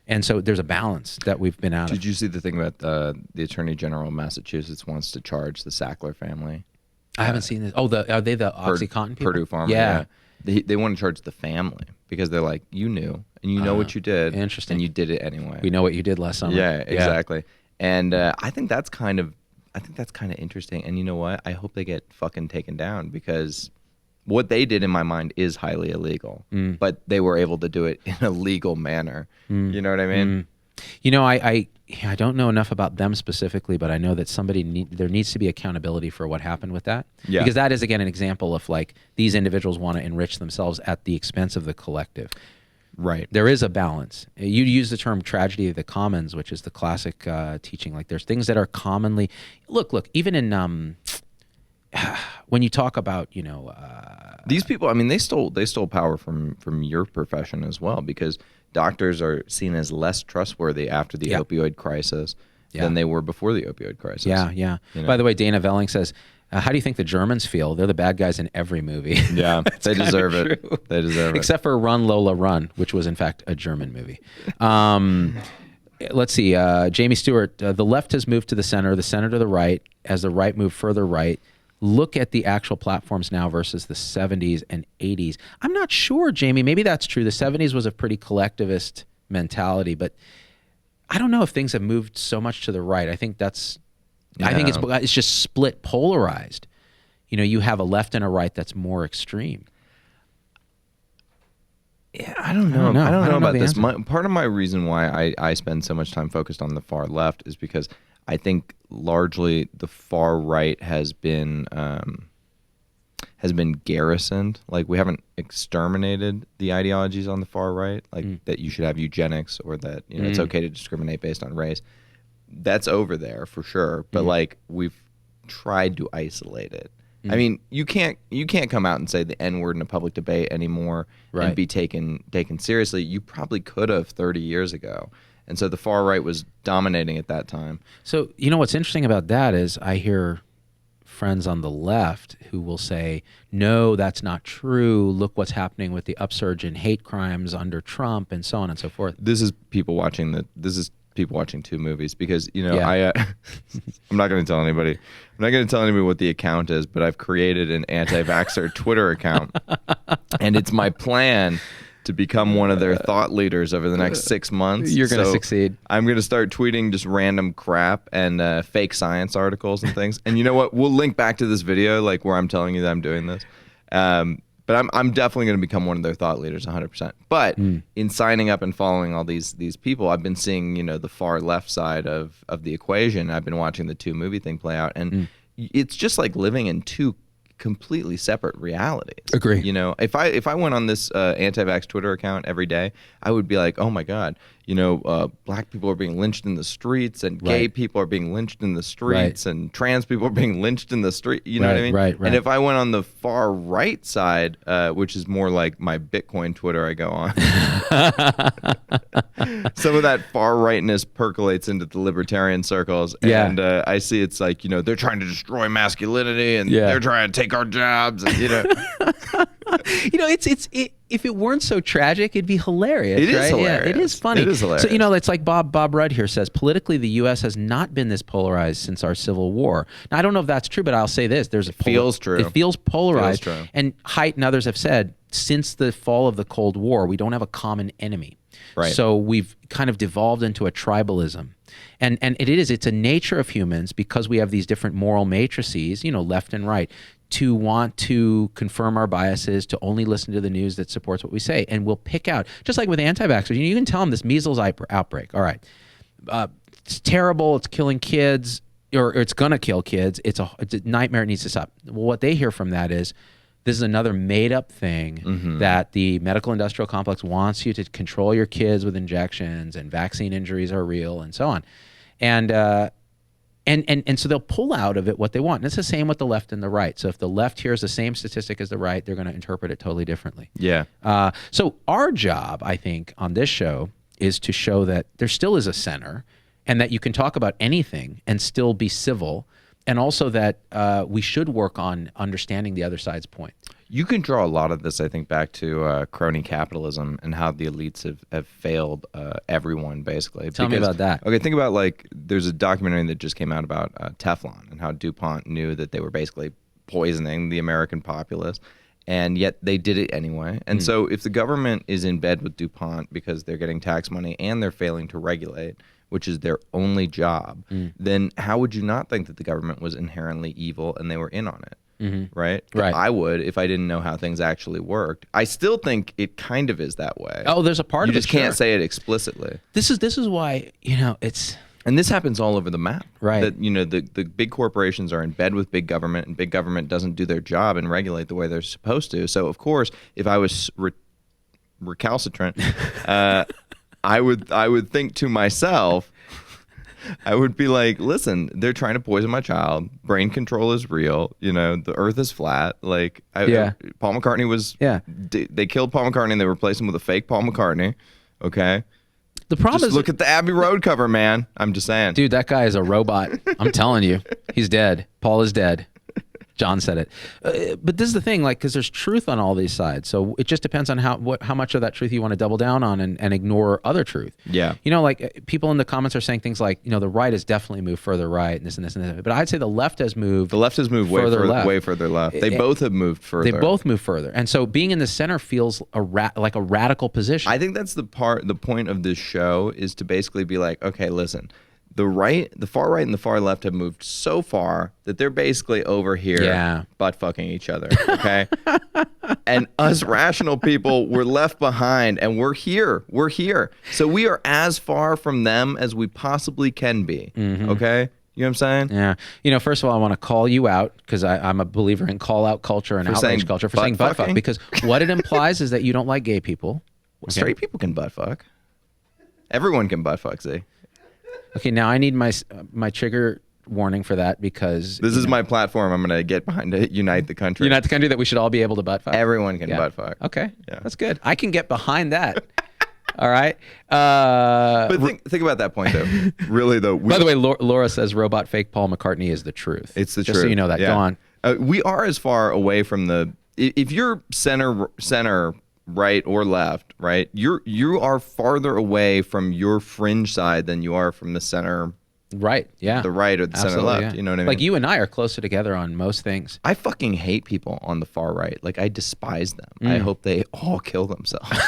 And so there's a balance that we've been out of.
Did you see the thing about the Attorney General of Massachusetts wants to charge the Sackler family?
I haven't seen this. Oh, are they the OxyContin people?
Purdue Pharma.
Yeah.
They want to charge the family because they're like, you knew, and you know what you did.
Interesting.
And you did it anyway.
We know what you did last summer.
Yeah, exactly. And I think that's kind of interesting. And you know what? I hope they get fucking taken down, because what they did in my mind is highly illegal, but they were able to do it in a legal manner. You know what I mean?
I don't know enough about them specifically, but I know that there needs to be accountability for what happened with that.
Yeah.
Because that is, again, an example of these individuals want to enrich themselves at the expense of the collective.
Right.
There is a balance. You use the term tragedy of the commons, which is the classic teaching. There's things that are commonly... Look, even in... when you talk about,
These people, I mean, they stole power from your profession as well, because doctors are seen as less trustworthy after the opioid crisis than they were before the opioid crisis.
Yeah.
You know?
By the way, Dana Velling says, how do you think the Germans feel? They're the bad guys in every movie.
Yeah, they deserve
true.
it. They deserve it.
Except for Run, Lola, Run, which was in fact a German movie. Let's see. Jamie Stewart, the left has moved to the center to the right. As the right moved further right, look at the actual platforms now versus the 70s and 80s. I'm not sure, Jamie. Maybe that's true. The 70s was a pretty collectivist mentality, but I don't know if things have moved so much to the right. I think it's just split, polarized. You have a left and a right that's more extreme.
Yeah, I don't know. I don't know about this. Part of my reason why I spend so much time focused on the far left is because I think largely the far right has been garrisoned. Like, we haven't exterminated the ideologies on the far right, like that you should have eugenics, or that it's okay to discriminate based on race. That's over there for sure, but like, we've tried to isolate it. I mean, you can't come out and say the N-word in a public debate anymore and be taken seriously. You probably could have 30 years ago. And so the far right was dominating at that time.
So, what's interesting about that is I hear friends on the left who will say, no, that's not true. Look what's happening with the upsurge in hate crimes under Trump and so on and so forth.
This is people watching two movies, because I'm not going to tell anybody. I'm not going to tell anybody what the account is, but I've created an Antivaxxer Twitter account, and it's my plan to become one of their thought leaders over the next 6 months.
You're going to succeed.
I'm going to start tweeting just random crap and fake science articles and things. And you know what? We'll link back to this video, like, where I'm telling you that I'm doing this. But I'm definitely going to become one of their thought leaders, 100%. But in signing up and following all these people, I've been seeing the far left side of the equation. I've been watching the two movie thing play out, and it's just like living in two completely separate realities.
Agree.
If I went on this anti-vax Twitter account every day, I would be like, oh my God, black people are being lynched in the streets, and gay people are being lynched in the streets, and trans people are being lynched in the street. You know what I mean?
Right.
And if I went on the far right side, which is more like my Bitcoin Twitter I go on, some of that far rightness percolates into the libertarian circles, and I see it's like, they're trying to destroy masculinity, and they're trying to take our jobs, and
if it weren't so tragic, it'd be hilarious.
It is
right?
hilarious.
Yeah, it is funny.
It is hilarious.
So, it's like Bob Rudd here says, politically, the U.S. has not been this polarized since our Civil War. Now, I don't know if that's true, but I'll say this.
Feels true.
It feels polarized.
Feels true.
And Haidt and others have said, since the fall of the Cold War, we don't have a common enemy.
Right.
So we've kind of devolved into a tribalism. And it's a nature of humans, because we have these different moral matrices, left and right, to want to confirm our biases, to only listen to the news that supports what we say. And we'll pick out, just like with anti-vaxxers, you can tell them this measles outbreak. All right. It's terrible. It's killing kids, or it's going to kill kids. It's a nightmare. It needs to stop. Well, what they hear from that is, this is another made-up thing that the medical industrial complex wants you to control your kids with injections, and vaccine injuries are real, and so on. And so they'll pull out of it what they want. And it's the same with the left and the right. So if the left hears the same statistic as the right, they're going to interpret it totally differently.
Yeah.
So our job, I think, on this show is to show that there still is a center, and that you can talk about anything and still be civil, and also that we should work on understanding the other side's point.
You can draw a lot of this, I think, back to crony capitalism and how the elites have failed everyone, basically.
Tell me about that.
Okay, think about, like, there's a documentary that just came out about Teflon, and how DuPont knew that they were basically poisoning the American populace, and yet they did it anyway. And so if the government is in bed with DuPont because they're getting tax money and they're failing to regulate, which is their only job, then how would you not think that the government was inherently evil and they were in on it? Right? I would, if I didn't know how things actually worked. I still think it kind of is that way.
Oh, there's a part
you
of it.
You just can't say it explicitly.
This is why, it's...
And this happens all over the map.
Right.
That, the big corporations are in bed with big government, and big government doesn't do their job and regulate the way they're supposed to. So, of course, if I was recalcitrant, I would think to myself, I would be like, listen, they're trying to poison my child. Brain control is real. You know, the earth is flat. Like, Paul McCartney was, they killed Paul McCartney and they replaced him with a fake Paul McCartney. Okay.
The problem
Just
is,
look at the Abbey Road cover, man. I'm just saying.
dude, that guy is a robot. I'm telling you, he's dead. Paul is dead. John said it. But this is the thing, like, because there's truth on all these sides. So it just depends on how much of that truth you want to double down on and ignore other truth.
Yeah.
You know, like people in the comments are saying things like, you know, the right has definitely moved further right and this and this and that. But I'd say the left has moved.
The left has moved way further left. They both have moved further.
They both moved further. And so being in the center feels like a radical position.
I think that's the point of this show is to basically be like, okay, listen. The far right and the far left have moved so far that they're basically over here butt fucking each other, okay? And us rational people, we're left behind and we're here. We're here. So we are as far from them as we possibly can be, okay? You know what I'm saying?
Yeah. You know, first of all, I want to call you out because I'm a believer in call-out culture and outrage culture for saying butt fuck, because what it implies is that you don't like gay people.
Well, straight people can butt fuck. Everyone can butt fuck, see?
Okay, now I need my trigger warning for that because
this is my platform. I'm going to get behind to unite the country.
Unite the country that we should all be able to butt fuck.
Everyone can butt fuck.
Okay,
yeah.
That's good. I can get behind that. All right.
But think about that point though. Really though.
By the way, Laura says robot fake Paul McCartney is the truth.
It's the
truth.
truth.
So you know that.
Yeah.
Go on.
We are as far away from the. If you're center. Right or left, right? You are farther away from your fringe side than you are from the center.
Right. Yeah.
The right or the center left. Yeah. You know what I mean?
Like you and I are closer together on most things.
I fucking hate people on the far right. Like I despise them. I hope they all kill themselves.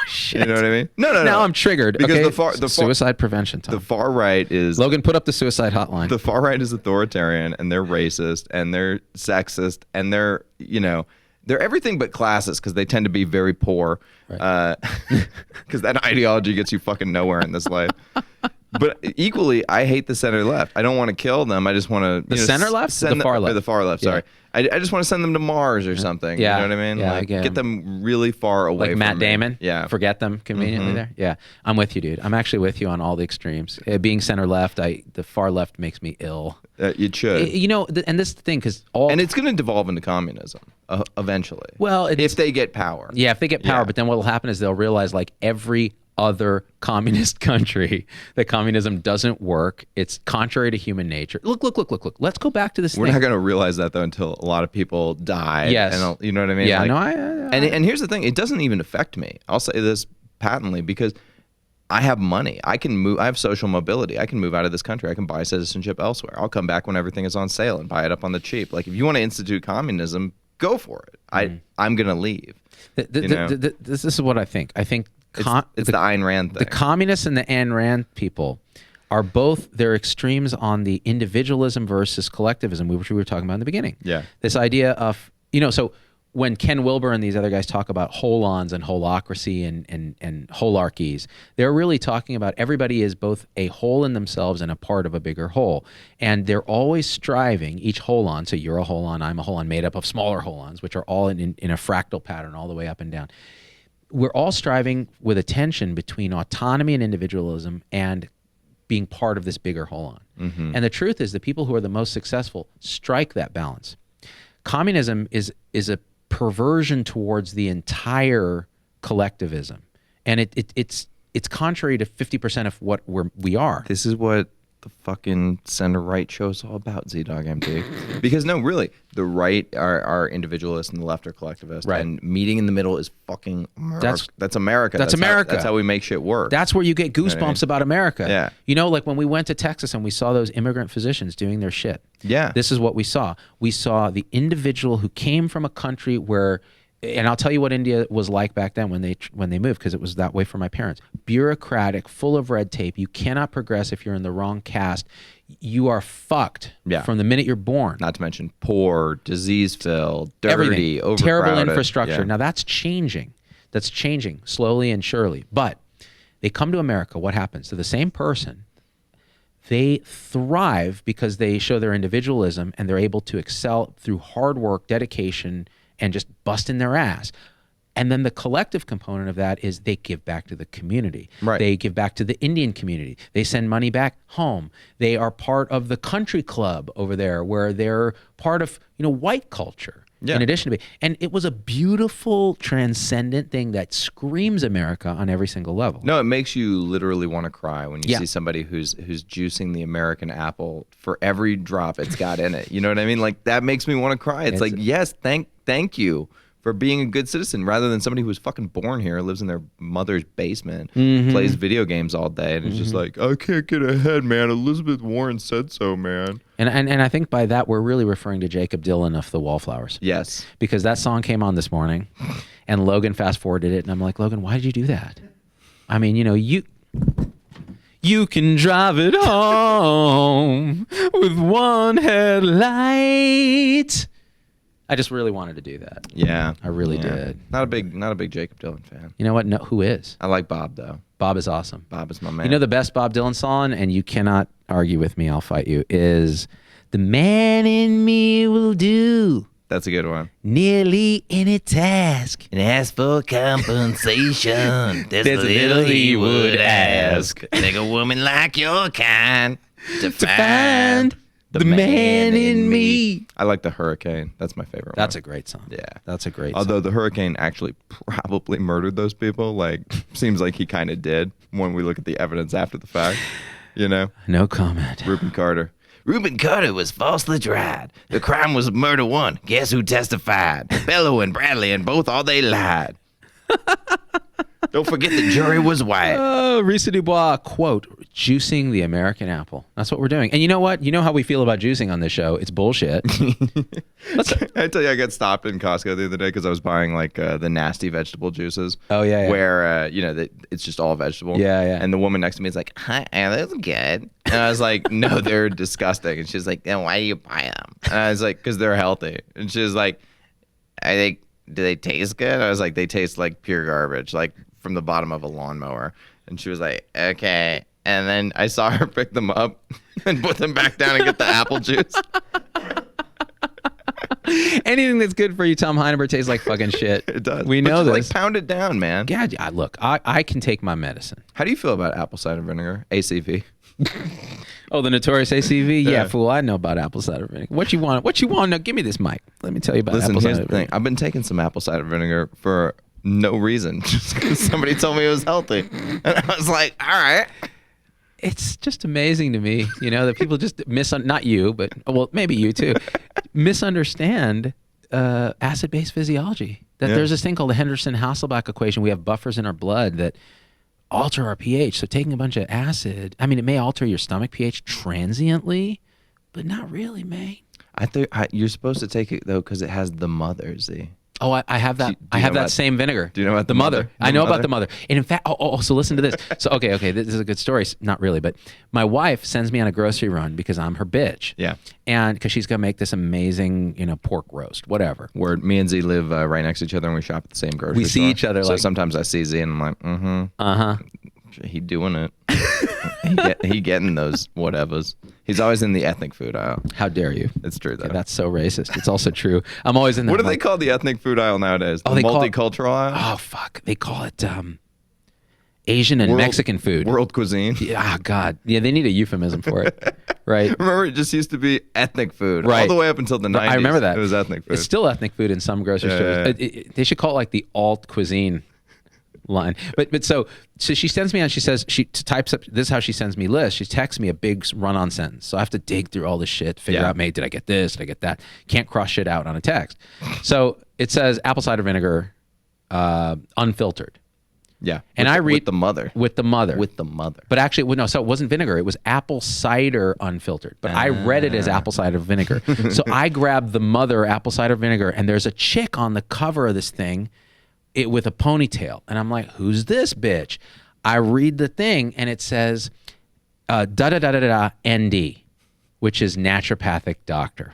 Shit.
You know what I mean? No.
Now I'm triggered
because
okay? the suicide prevention. Tom.
The far right is
Logan. Put up the suicide hotline.
The far right is authoritarian and they're racist and they're sexist and they're they're everything but classist because they tend to be very poor. Because that ideology gets you fucking nowhere in this life. But equally, I hate the center left. I don't want to kill them. I just want to
center left, the far left.
The far left. Sorry, I just want to send them to Mars or something.
Yeah.
You know what I mean?
Yeah,
like get them really far away.
Like
from
Matt
me.
Damon.
Yeah.
Forget them conveniently there. Yeah, I'm with you, dude. I'm actually with you on all the extremes. Being center left, the far left makes me ill.
It should.
You know, and this is the thing because
and it's going to devolve into communism eventually.
Well,
if they get power.
Yeah, if they get power. But then what will happen is they'll realize like every other communist country that communism doesn't work. It's contrary to human nature. Look. Let's go back to this
We're
thing.
not going to realize that though until a lot of people die.
Yes.
And you know what I mean?
Yeah,
like,
no,
and here's the thing. It doesn't even affect me. I'll say this patently because I have money. I can move. I have social mobility. I can move out of this country. I can buy citizenship elsewhere. I'll come back when everything is on sale and buy it up on the cheap. Like if you want to institute communism, go for it. I'm going to leave.
This is what I think. I think
it's the Ayn Rand thing.
The communists and the Ayn Rand people are both their extremes on the individualism versus collectivism, which we were talking about in the beginning.
Yeah.
This idea of, so when Ken Wilber and these other guys talk about holons and holocracy and holarchies, they're really talking about everybody is both a whole in themselves and a part of a bigger whole. And they're always striving, each holon, so you're a holon, I'm a holon, made up of smaller holons, which are all in a fractal pattern all the way up and down. We're all striving with a tension between autonomy and individualism and being part of this bigger holon. Mm-hmm. And the truth is the people who are the most successful strike that balance. Communism is a perversion towards the entire collectivism, and it's contrary to 50% of what we are.
This is what the fucking center right show is all about, Z-Dog MD. Because no, really, the right are individualists and the left are collectivists,
right.
And meeting in the middle is fucking America. That's America.
That's America.
That's how we make shit work.
That's where you get goosebumps about America.
Yeah.
Like when we went to Texas and we saw those immigrant physicians doing their shit.
Yeah.
This is what we saw. We saw the individual who came from a country where, and I'll tell you what India was like back then when they moved, because it was that way for my parents. Bureaucratic, full of red tape. You cannot progress if you're in the wrong caste. You are fucked from the minute you're born.
Not to mention poor, disease-filled, dirty,
everything.
overcrowded.
Terrible infrastructure.
Yeah.
Now that's changing. That's changing slowly and surely. But they come to America. What happens? To the same person, they thrive because they show their individualism and they're able to excel through hard work, dedication, and just busting their ass. And then the collective component of that is they give back to the community.
Right.
They give back to the Indian community. They send money back home. They are part of the country club over there where they're part of, white culture.
Yeah.
In addition to and it was a beautiful, transcendent thing that screams America on every single level.
No, it makes you literally want to cry when you
Yeah.
see somebody who's juicing the American apple for every drop it's got in it. You know what I mean? Like that makes me want to cry. It's like, yes, thank you for being a good citizen, rather than somebody who was fucking born here, lives in their mother's basement, plays video games all day, and it's just like, I can't get ahead, man. Elizabeth Warren said so, man.
And I think by that we're really referring to Jakob Dylan of the Wallflowers.
Yes.
Because that song came on this morning, and Logan fast forwarded it, and I'm like, Logan, why did you do that? I mean, you can drive it home with one headlight. I just really wanted to do that.
Yeah.
I really did.
Not a big Jakob Dylan fan.
You know what? No, who is?
I like Bob though.
Bob is awesome.
Bob is my man.
You know the best Bob Dylan song, and you cannot argue with me, I'll fight you, is "The Man in Me Will Do
That's a good one.
Nearly Any Task
And as for compensation, there's a little he would ask. Take a woman like your kind to
to find the man in me."
I like the Hurricane. That's my favorite
That's
one.
a great song.
Yeah.
That's a great
Although
song.
the Hurricane actually probably murdered those people. Like, seems like he kind of did when we look at the evidence after the fact.
No comment.
Reuben Carter.
Reuben Carter was falsely tried. The crime was murder one. Guess who testified? Bellow and Bradley, and both all they lied. Don't forget the jury was white.
Oh, Risa Dubois, quote, "Juicing the American apple." That's what we're doing. And you know what? You know how we feel about juicing on this show. It's bullshit.
I tell you, I got stopped in Costco the other day because I was buying like the nasty vegetable juices.
Oh, yeah.
Where it's just all vegetable.
Yeah.
And the woman next to me is like, "Hi, those are good." And I was like, "No, they're disgusting." And she's like, "Then why do you buy them?" And I was like, "Because they're healthy." And she was like, "I think, do they taste good?" I was like, "They taste like pure garbage, like from the bottom of a lawnmower." And she was like, "Okay." And then I saw her pick them up and put them back down and get the apple juice.
Anything that's good for you, Tom Heineberg, tastes like fucking shit.
It does.
We
But
know
just,
this.
Like, pound it down, man.
Yeah, look, I can take my medicine.
How do you feel about apple cider vinegar, ACV?
Oh, the notorious ACV? Yeah,
Yeah.
fool, I know about apple cider vinegar. What you want? Now, give me this mic. Let me tell you about
Listen,
apple
here's
cider
the thing.
vinegar.
I've been taking some apple cider vinegar for no reason, just because somebody told me it was healthy, and I was like, "All right."
It's just amazing to me, that people just not you, but well, maybe you too, misunderstand acid-base physiology. That
Yeah.
there's this thing called the Henderson-Hasselbalch equation. We have buffers in our blood that alter our pH. So taking a bunch of acid, I mean, it may alter your stomach pH transiently, but not really, man.
I think you're supposed to take it though because it has the mother. Z.
Oh, I have that.
Do you
I have
know
that
about-
same vinegar.
do you know about
the
the
mother?
mother?
I
The
know
mother?
about the mother. And in fact, so listen to this. So okay, this is a good story. Not really, but my wife sends me on a grocery run because I'm her bitch.
Yeah.
And because she's gonna make this amazing, pork roast, whatever.
Where me and Z live right next to each other, and we shop at the same grocery
We see
store.
each other,
So
like-
sometimes I see Z, and I'm like, he doing it. he getting those whatevers. He's always in the ethnic food aisle.
How dare you?
It's true though.
Okay, that's so racist. It's also true. I'm always in there.
What do
I'm
they
like,
call the ethnic food aisle nowadays? The
they call it-
multicultural aisle?
Oh fuck! They call it Asian and
World-
Mexican food.
World cuisine.
Yeah, God. Yeah, they need a euphemism for it, right?
Remember, it just used to be ethnic food.
Right.
All the way up until the 90s.
I remember that.
It was ethnic food.
It's still ethnic food in some grocery
Yeah,
stores.
yeah.
They should call it like the alt cuisine line. But so she sends me on. She says she types up. This is how she sends me lists. She texts me a big run-on sentence. So I have to dig through all this shit, figure
Yeah.
out, mate, did I get this? Did I get that? Can't cross shit out on a text. So it says apple cider vinegar, unfiltered.
Yeah.
And
With
I
the-
read
with the mother.
With the mother.
With the mother.
But actually, no, so it wasn't vinegar. It was apple cider unfiltered. But I read it as apple cider vinegar. So I grabbed the mother apple cider vinegar, and there's a chick on the cover of this thing with a ponytail. And I'm like, who's this bitch? I read the thing, and it says, ND, which is naturopathic doctor.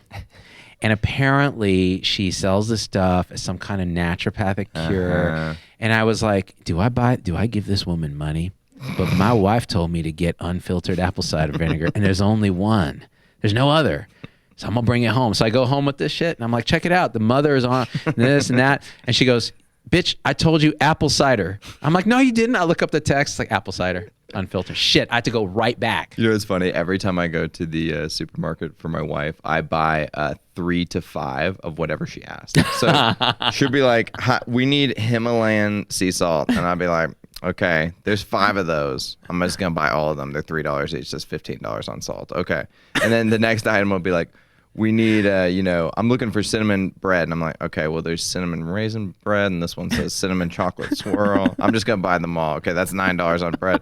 And apparently she sells this stuff as some kind of naturopathic cure. And I was like, do I give this woman money? But my wife told me to get unfiltered apple cider vinegar, and there's only one. There's no other. So I'm gonna bring it home. So I go home with this shit, and I'm like, check it out. The mother is on this and that. And she goes, bitch, I told you apple cider. I'm like, no, you didn't. I look up the text, it's like apple cider, unfiltered. Shit, I had to go right back.
You know, it's funny. Every time I go to the supermarket for my wife, I buy 3 to 5 of whatever she asks. So she'll be like, we need Himalayan sea salt. And I'll be like, okay, there's 5 of those. I'm just going to buy all of them. They're $3 each. That's $15 on salt. Okay. And then the next item will be like, we need, I'm looking for cinnamon bread. And I'm like, okay, well, there's cinnamon raisin bread. And this one says cinnamon chocolate swirl. I'm just going to buy them all. Okay, that's $9 on bread.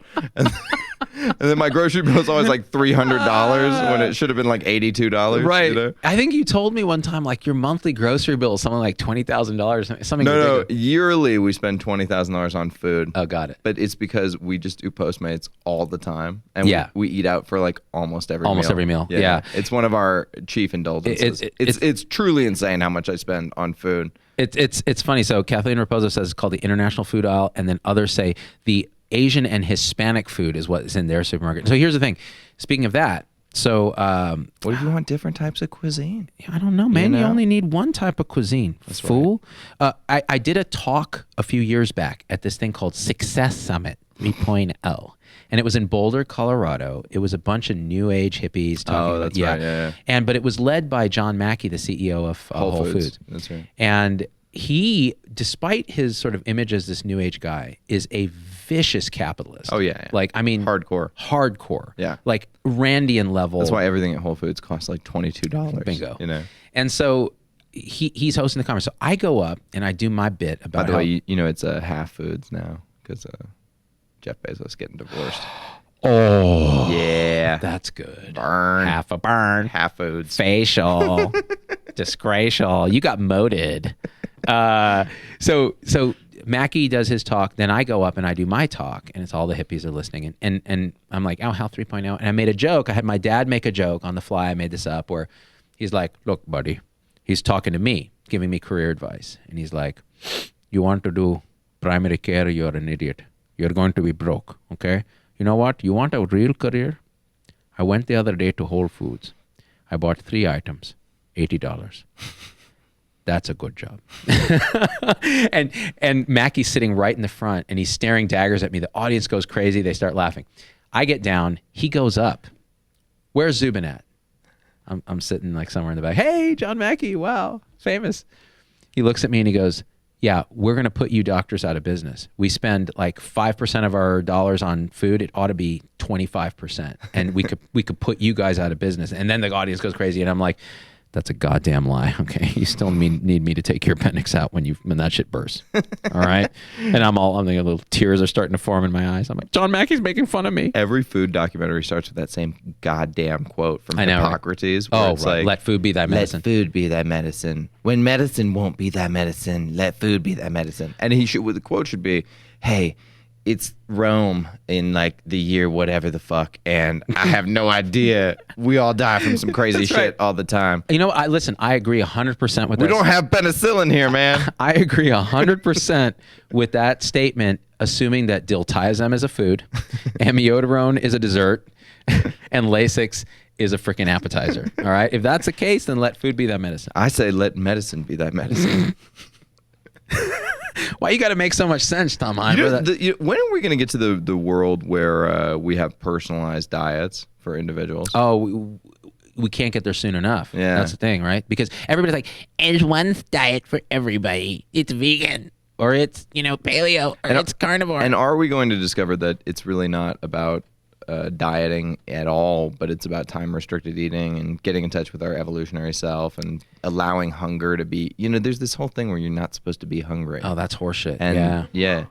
And then my grocery bill is always like $300 when it should have been like $82.
Right.
You know?
I think you told me one time, like your monthly grocery bill is something like $20,000. Something
No,
ridiculous.
yearly we spend $20,000 on food.
Oh, got it.
But it's because we just do Postmates all the time. And
Yeah.
we eat out for like almost every meal.
Yeah.
It's one of our chief indulgences. It's truly insane how much I spend on food.
It's funny. So Kathleen Raposo says it's called the International Food Aisle, and then others say the Asian and Hispanic food is what is in their supermarket. So here's the thing. Speaking of that, so
What if you want different types of cuisine?
I don't know, man. You,
know?
only need one type of cuisine. Fool. I did a talk a few years back at this thing called Success Summit 3.0. And it was in Boulder, Colorado. It was a bunch of new age hippies talking about,
that's right. Yeah.
But it was led by John Mackey, the CEO of Whole Foods.
That's right.
And he, despite his sort of image as this new age guy, is a vicious capitalist.
Oh, yeah.
Like, I mean,
Hardcore. Yeah.
Like Randian level.
That's why everything at Whole Foods costs like $22.
Bingo.
You know.
And so he's hosting the conference. So I go up and I do my bit about
By the way, you know it's half foods now because Jeff Bezos getting divorced.
Oh,
Yeah.
that's good.
Burn.
Half a burn.
Half foods.
Facial. Disgraceful. You got moted. So Mackey does his talk, then I go up and I do my talk, and it's all the hippies are listening, and I'm like, oh, Hal 3.0, and I made a joke. I had my dad make a joke on the fly. I made this up where he's like, look, buddy, he's talking to me, giving me career advice, and he's like, you want to do primary care, you're an idiot. You're going to be broke, okay? You know what? You want a real career? I went the other day to Whole Foods. I bought 3 items, $80. That's a good job. and Mackey's sitting right in the front, and he's staring daggers at me. The audience goes crazy. They start laughing. I get down. He goes up. Where's Zubin at? I'm sitting like somewhere in the back. Hey, John Mackey. Wow, famous. He looks at me and he goes, yeah, we're going to put you doctors out of business. We spend like 5% of our dollars on food. It ought to be 25%. And we could put you guys out of business. And then the audience goes crazy. And I'm like, that's a goddamn lie. Okay. You still need me to take your appendix out when that shit bursts. All right. And I'm thinking little tears are starting to form in my eyes. I'm like, John Mackey's making fun of me.
Every food documentary starts with that same goddamn quote from Hippocrates.
Right?
Where
Oh,
it's
right.
like,
Let food be thy medicine.
Let food be thy medicine. When medicine won't be thy medicine, let food be thy medicine. And the quote should be, hey, it's Rome in like the year whatever the fuck, and I have no idea. We all die from some crazy shit
right.
all the time.
You know, I agree 100% with that.
We don't have penicillin here, man.
I agree 100% with that statement, assuming that diltiazem is a food, amiodarone is a dessert, and Lasix is a freaking appetizer. All right? If that's the case, then let food be that medicine.
I say let medicine be thy medicine.
Why you got to make so much sense, Tom?
When are we going to get to the world where we have personalized diets for individuals?
Oh, we can't get there soon enough.
Yeah.
That's the thing, right? Because everybody's like,
There's one diet for everybody. It's vegan, or it's, paleo, or it's carnivore.
And are we going to discover that it's really not about dieting at all, but it's about time-restricted eating and getting in touch with our evolutionary self and allowing hunger to be, there's this whole thing where you're not supposed to be hungry.
oh, that's horseshit.
And yeah.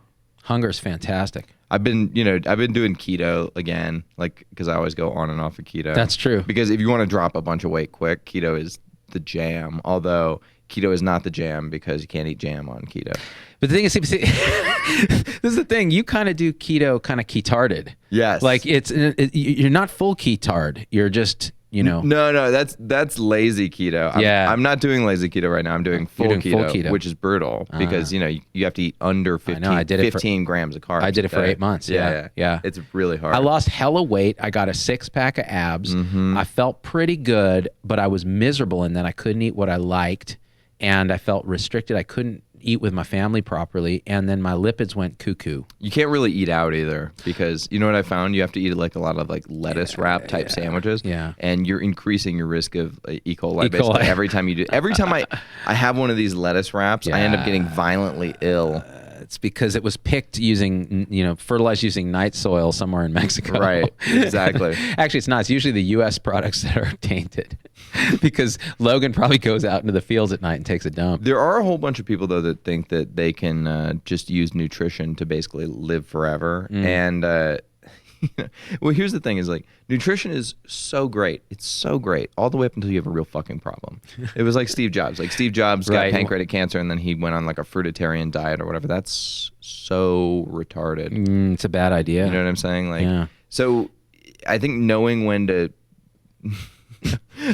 Hunger's fantastic.
I've been doing keto again, like, because I always go on and off of keto.
That's true.
Because if you want to drop a bunch of weight quick, keto is the jam. Although keto is not the jam because you can't eat jam on keto.
But the thing is, see, this is the thing. You kind of do keto kind of ketarded.
Yes.
Like you're not full ketard. You're just,
No, that's lazy keto. I'm not doing lazy keto right now. I'm doing full keto, which is brutal because you have to eat under 15 grams of carbs.
I did it for 8 months. Yeah.
It's really hard.
I lost hella weight. I got a 6-pack of abs.
Mm-hmm.
I felt pretty good, but I was miserable, and then I couldn't eat what I liked, and I felt restricted. I couldn't eat with my family properly, and then my lipids went cuckoo.
You can't really eat out either because you know what I found? You have to eat like a lot of like lettuce wrap type sandwiches.
Yeah.
And you're increasing your risk of E. coli,
E. coli.
basically every time you do. Every time I have one of these lettuce wraps, I end up getting violently ill.
It's because it was picked using, fertilized using night soil somewhere in Mexico.
Right, exactly.
Actually, it's not. It's usually the U.S. products that are tainted because Logan probably goes out into the fields at night and takes a dump.
There are a whole bunch of people, though, that think that they can just use nutrition to basically live forever. And, well, here's the thing is like nutrition is so great. It's so great all the way up until you have a real fucking problem. It was like Steve Jobs. Like Steve Jobs got pancreatic cancer and then he went on like a fruitarian diet or whatever. That's so retarded.
It's a bad idea.
You know what I'm saying? Like, so I think knowing when to,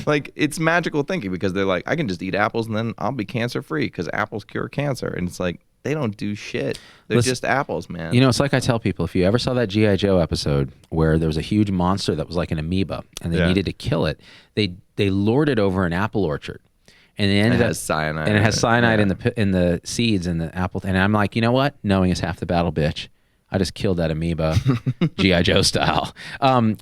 like, it's magical thinking because they're like, I can just eat apples and then I'll be cancer free because apples cure cancer. And it's like, they don't do shit. They're just apples, man.
It's like I tell people, if you ever saw that G.I. Joe episode where there was a huge monster that was like an amoeba and they needed to kill it, they lured it over an apple orchard. And they ended
it has cyanide.
And it has cyanide in the seeds in the apple. And I'm like, you know what? Knowing is half the battle, bitch. I just killed that amoeba, G.I. Joe style.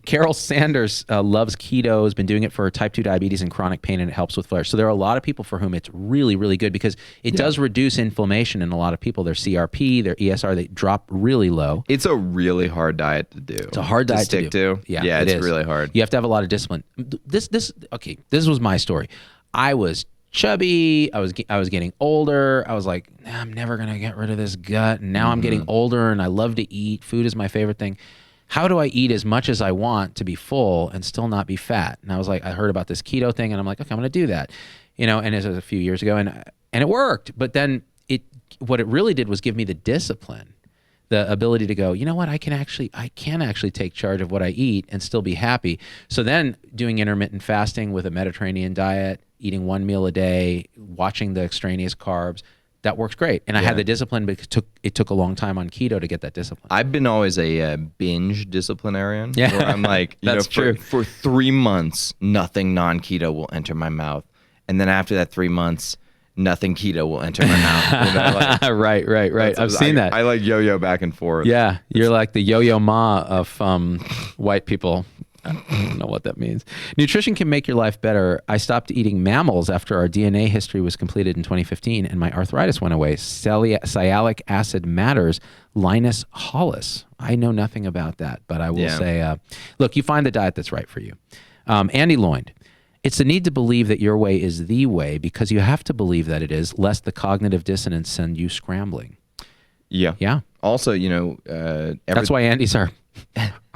Carol Sanders loves keto, has been doing it for type 2 diabetes and chronic pain, and it helps with flares. So there are a lot of people for whom it's really, really good because it does reduce inflammation in a lot of people. Their CRP, their ESR, they drop really low.
It's a really hard diet to do.
It's a hard diet
to stick to.
Yeah,
it's really hard.
You have to have a lot of discipline. This was my story. I was chubby. I was getting older. I was like, I'm never gonna get rid of this gut. And now I'm getting older, and I love to eat. Food is my favorite thing. How do I eat as much as I want to be full and still not be fat? And I was like, I heard about this keto thing, and I'm like, okay, I'm gonna do that. And this was a few years ago, and it worked. But then what it really did was give me the discipline, the ability to go, you know what, I can actually take charge of what I eat and still be happy. So then doing intermittent fasting with a Mediterranean diet, eating one meal a day, watching the extraneous carbs, that works great. And I had the discipline, but it took a long time on keto to get that discipline.
I've been always a binge disciplinarian.
Yeah.
Where I'm like,
That's true.
For 3 months, nothing non-keto will enter my mouth. And then after that 3 months, nothing keto will enter my mouth.
Right. I've seen that.
I like yo-yo back and forth.
Yeah, you're like the yo-yo ma of white people. I don't know what that means. Nutrition can make your life better. I stopped eating mammals after our DNA history was completed in 2015, and my arthritis went away. Sialic acid matters. Linus Hollis. I know nothing about that, but I will say, look, you find the diet that's right for you. Andy Loynd. It's the need to believe that your way is the way because you have to believe that it is, lest the cognitive dissonance send you scrambling. Yeah.
Also,
that's why Andy's our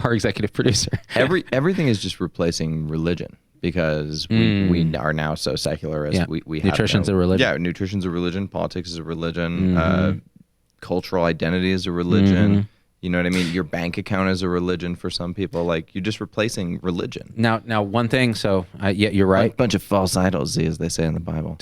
executive producer.
Everything is just replacing religion because we are now so secular as we have
nutrition's a religion.
Yeah, nutrition's a religion. Politics is a religion. Cultural identity is a religion. You know what I mean? Your bank account is a religion for some people. Like, you're just replacing religion.
Now, one thing. So, you're right.
A bunch of false idols, as they say in the Bible.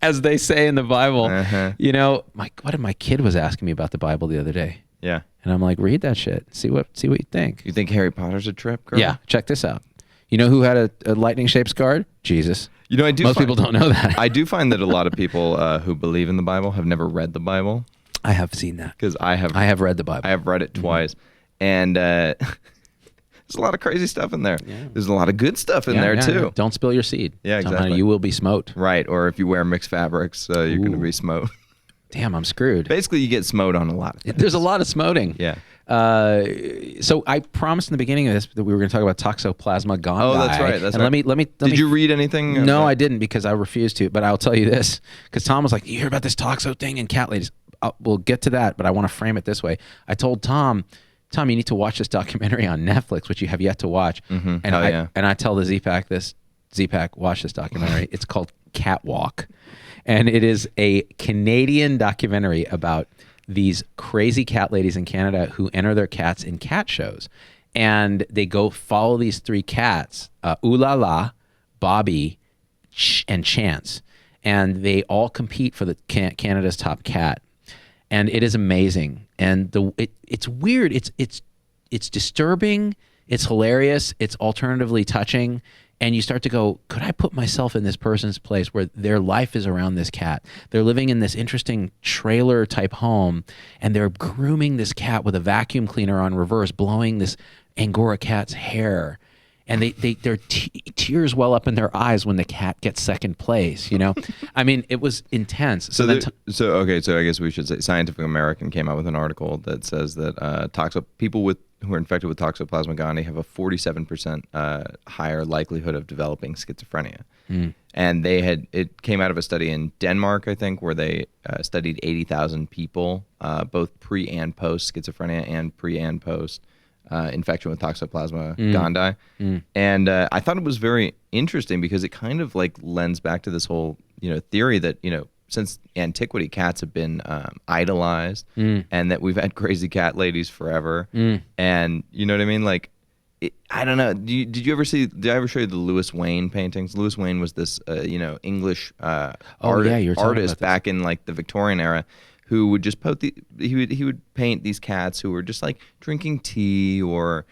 As they say in the Bible. What my kid was asking me about the Bible the other day.
Yeah.
And I'm like, read that shit. See what you think.
You think Harry Potter's a trip, girl?
Yeah. Check this out. You know who had a lightning-shaped scar? Jesus. Most people don't know that.
I do find that a lot of people who believe in the Bible have never read the Bible.
I have seen that
because I have
read the Bible.
I have read it twice, and there's a lot of crazy stuff in there. Yeah. There's a lot of good stuff in there too. Yeah.
Don't spill your seed.
Yeah, exactly.
Somehow you will be smote.
Right, or if you wear mixed fabrics, you're going to be smote.
Damn, I'm screwed.
Basically, you get smote on a lot of things.
There's a lot of smoting.
Yeah.
So I promised in the beginning of this that we were going to talk about toxoplasma gondii.
Oh, that's right.
Let me.
Did you read anything?
No, I didn't because I refused to. But I'll tell you this, because Tom was like, "You hear about this toxo thing and cat ladies?" We'll get to that, but I want to frame it this way. I told Tom, you need to watch this documentary on Netflix, which you have yet to watch. And I tell the Z-Pack, watch this documentary. It's called Catwalk, and it is a Canadian documentary about these crazy cat ladies in Canada who enter their cats in cat shows, and they go follow these 3 cats, Ooh La La, Bobby, and Chance, and they all compete for the Canada's top cat. And it is amazing, and it's weird. It's disturbing. It's hilarious. It's alternatively touching, And you start to go, could I put myself in this person's place where their life is around this cat? They're living in this interesting trailer type home, and they're grooming this cat with a vacuum cleaner on reverse, blowing this Angora cat's hair. And their tears well up in their eyes when the cat gets second place, you know? I mean, it was intense.
So I guess we should say Scientific American came out with an article that says that people who are infected with Toxoplasma gondii have a 47% higher likelihood of developing schizophrenia. And it came out of a study in Denmark, I think, where they studied 80,000 people, both pre and post schizophrenia and pre and post infection with Toxoplasma gondii. And I thought it was very interesting because it kind of like lends back to this whole, theory that, since antiquity, cats have been idolized and that we've had crazy cat ladies forever. And you know what I mean? Like, I don't know. Did I ever show you the Lewis Wayne paintings? Lewis Wayne was this, English artist back in like the Victorian era, who would just he would paint these cats who were just like drinking tea or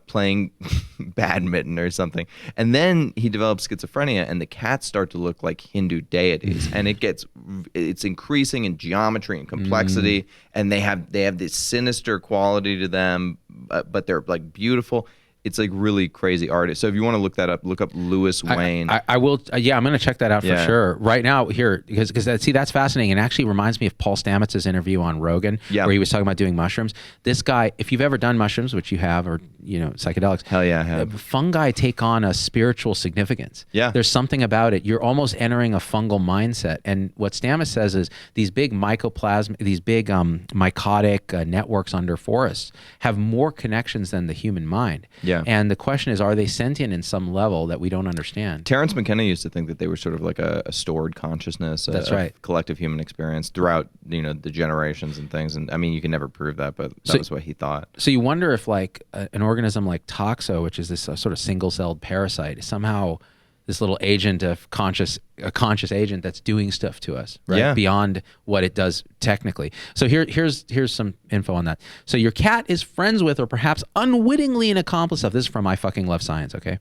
playing badminton or something. And then he develops schizophrenia, and the cats start to look like Hindu deities, and it's increasing in geometry and complexity, and they have this sinister quality to them, but they're like beautiful. It's like really crazy artist. So if you want to look that up, look up Lewis Wayne.
I will. Yeah, I'm going to check that out for sure right now here because that's fascinating and actually reminds me of Paul Stamets's interview on Rogan where he was talking about doing mushrooms. This guy, if you've ever done mushrooms, which you have, or psychedelics,
hell yeah, I have.
Fungi take on a spiritual significance.
Yeah,
there's something about it. You're almost entering a fungal mindset. And what Stamets says is these big mycoplasm, these big mycotic networks under forests have more connections than the human mind.
Yeah.
And the question is, are they sentient in some level that we don't understand?
Terrence McKenna used to think that they were sort of like a stored consciousness, of collective human experience throughout, the generations and things. And I mean, you can never prove that, but that was what he thought.
So you wonder if like an organism like Toxo, which is this sort of single-celled parasite, is somehow this little agent of a conscious agent that's doing stuff to us, right?
Yeah.
Beyond what it does technically. So here's some info on that. So your cat is friends with, or perhaps unwittingly an accomplice of, this is from I Fucking Love Science, okay?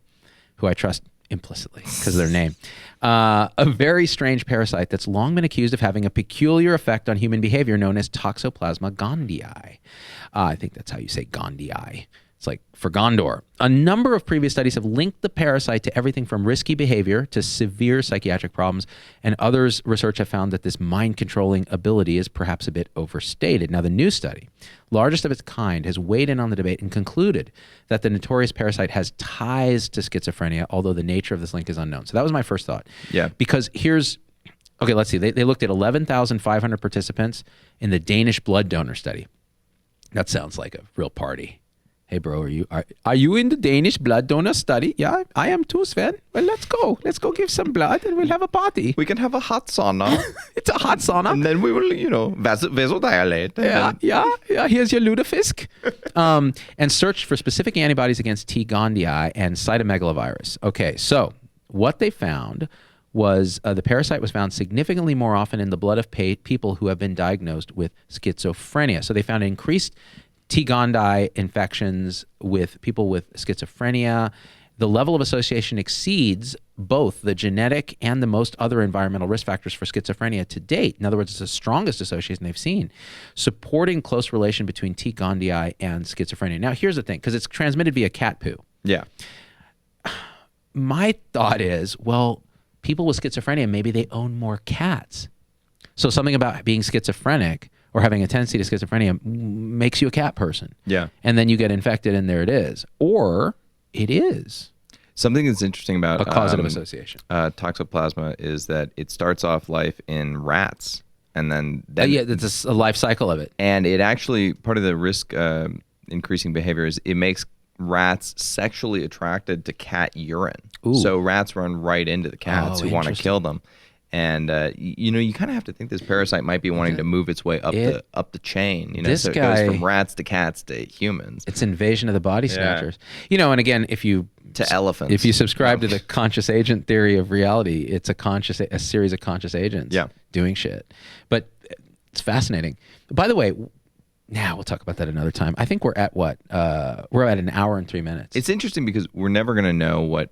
Who I trust implicitly because of their name. A very strange parasite that's long been accused of having a peculiar effect on human behavior known as Toxoplasma gondii. I think that's how you say gondii. It's like for Gondor. A number of previous studies have linked the parasite to everything from risky behavior to severe psychiatric problems, and others research have found that this mind-controlling ability is perhaps a bit overstated. Now, the new study, largest of its kind, has weighed in on the debate and concluded that the notorious parasite has ties to schizophrenia, although the nature of this link is unknown. So that was my first thought.
Yeah.
Because okay, let's see. They looked at 11,500 participants in the Danish blood donor study. That sounds like a real party. Hey, bro, are you in the Danish blood donor study? Yeah, I am too, Sven. Well, let's go. Let's go give some blood and we'll have a party.
We can have a hot sauna.
It's a hot sauna.
And then we will, vasodilate.
Yeah. Here's your lutefisk. And searched for specific antibodies against T. gondii and cytomegalovirus. Okay, so what they found was the parasite was found significantly more often in the blood of people who have been diagnosed with schizophrenia. So they found increased T. gondii infections with people with schizophrenia. The level of association exceeds both the genetic and the most other environmental risk factors for schizophrenia to date. In other words, it's the strongest association they've seen, supporting close relation between T. gondii and schizophrenia. Now, here's the thing, because it's transmitted via cat poo.
Yeah.
My thought is, well, people with schizophrenia, maybe they own more cats. So something about being schizophrenic or having a tendency to schizophrenia makes you a cat person.
Yeah.
And then you get infected and there it is. Or it is.
Something that's interesting about
a causative association.
Toxoplasma is that it starts off life in rats. And then
it's a life cycle of it.
And it actually, part of the risk increasing behavior is it makes rats sexually attracted to cat urine.
Ooh.
So rats run right into the cats who want to kill them. And you kind of have to think this parasite might be wanting to move its way up the chain.
This
so it
guy,
goes from rats to cats to humans.
It's invasion of the body snatchers. And again, if you
elephants,
if you subscribe to the conscious agent theory of reality, it's a series of conscious agents doing shit. But it's fascinating. By the way, now we'll talk about that another time. I think we're at what? We're at an hour and 3 minutes.
It's interesting because we're never going to know what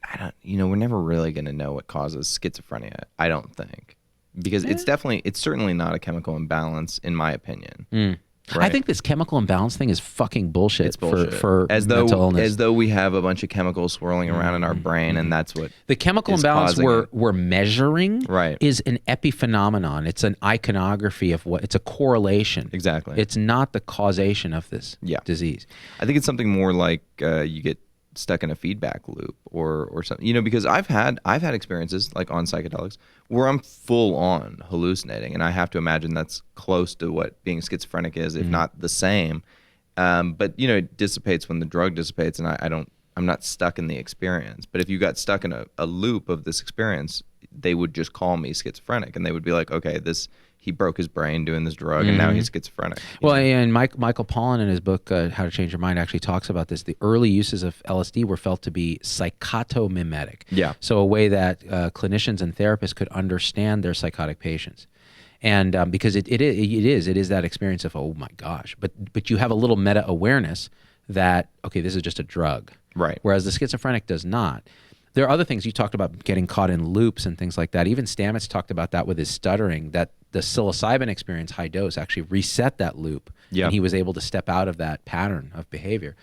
I don't, we're never really going to know what causes schizophrenia, I don't think. Because it's certainly not a chemical imbalance, in my opinion.
Mm.
Right?
I think this chemical imbalance thing is fucking bullshit.
It's bullshit.
For mental illness.
As though we have a bunch of chemicals swirling around in our brain, and that's what
the chemical
is
imbalance
causing
we're measuring
Right.
is an epiphenomenon. It's an iconography of it's a correlation.
Exactly.
It's not the causation of this disease.
I think it's something more like you get stuck in a feedback loop or something, because I've had experiences like on psychedelics where I'm full on hallucinating, and I have to imagine that's close to what being schizophrenic is, if not the same. But it dissipates when the drug dissipates, and I'm not stuck in the experience. But if you got stuck in a loop of this experience, they would just call me schizophrenic, and they would be like, okay, he broke his brain doing this drug, and now he's schizophrenic.
Well, and Michael Pollan in his book, How to Change Your Mind, actually talks about this. The early uses of LSD were felt to be psychotomimetic.
Yeah.
So a way that clinicians and therapists could understand their psychotic patients. And because it is that experience of, oh my gosh, but you have a little meta awareness that, okay, this is just a drug.
Right.
Whereas the schizophrenic does not. There are other things. You talked about getting caught in loops and things like that. Even Stamets talked about that with his stuttering, that the psilocybin experience, high dose, actually reset that loop.
Yeah.
And he was able to step out of that pattern of behavior.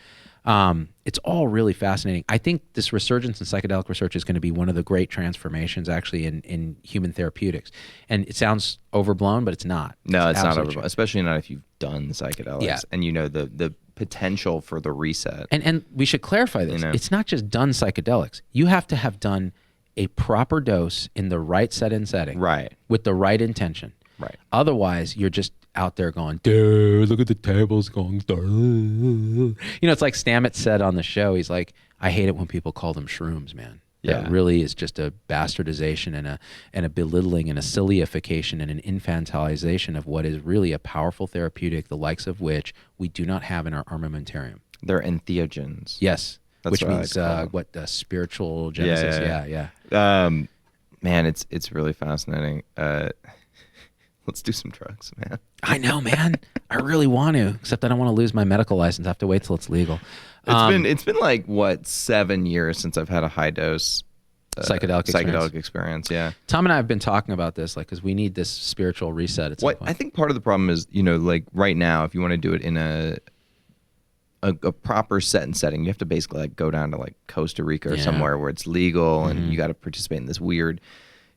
It's all really fascinating. I think this resurgence in psychedelic research is going to be one of the great transformations actually in human therapeutics. And it sounds overblown, but it's not.
No, it's not
absolutely
overblown, especially not if you've done psychedelics and the potential for the reset.
And we should clarify this. It's not just done psychedelics. You have to have done a proper dose in the right set and setting.
Right.
With the right intention.
Right.
Otherwise, you're just out there going, dude, look at the tables going, dude. It's like Stamets said on the show. He's like, I hate it when people call them shrooms, man.
Yeah.
That really is just a bastardization and a belittling and a sillyification and an infantilization of what is really a powerful therapeutic, the likes of which we do not have in our armamentarium.
They're entheogens.
Yes.
That's
which
what
means spiritual genesis.
Yeah. Man, it's really fascinating. Let's do some drugs, man.
I know, man. I really want to, except I don't want to lose my medical license. I have to wait till it's legal.
It's been like 7 years since I've had a high dose psychedelic experience. Yeah.
Tom and I have been talking about this, because we need this spiritual reset at some point.
I think part of the problem is, like right now, if you want to do it in a proper set and setting, you have to basically go down to Costa Rica or somewhere where it's legal, and you got to participate in this weird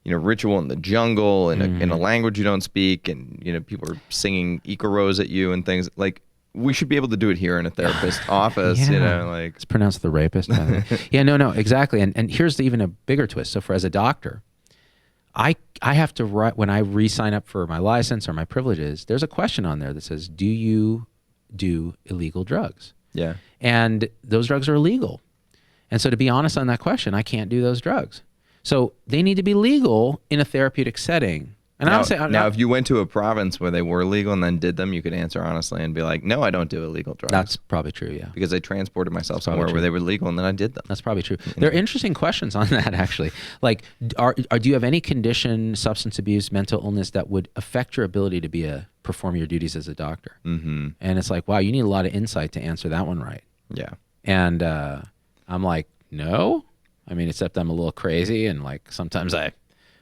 ritual in the jungle in a language you don't speak, and people are singing Icaros at you and things. We should be able to do it here in a therapist office. It's
pronounced the rapist. By the way. Yeah, no, exactly. And here's even a bigger twist. So as a doctor, I have to write, when I re-sign up for my license or my privileges, there's a question on there that says, do you do illegal drugs?
Yeah.
And those drugs are illegal. And so to be honest on that question, I can't do those drugs. So they need to be legal in a therapeutic setting. And
now, if you went to a province where they were legal and then did them, you could answer honestly and be like, no, I don't do illegal drugs.
That's probably true, yeah.
Because I transported myself somewhere where they were legal and then I did them.
That's probably true. There are interesting questions on that, actually. Do you have any condition, substance abuse, mental illness that would affect your ability to perform your duties as a doctor? Mm-hmm. And it's like, wow, you need a lot of insight to answer that one right.
Yeah.
And I'm like, no. I mean, except I'm a little crazy, and sometimes I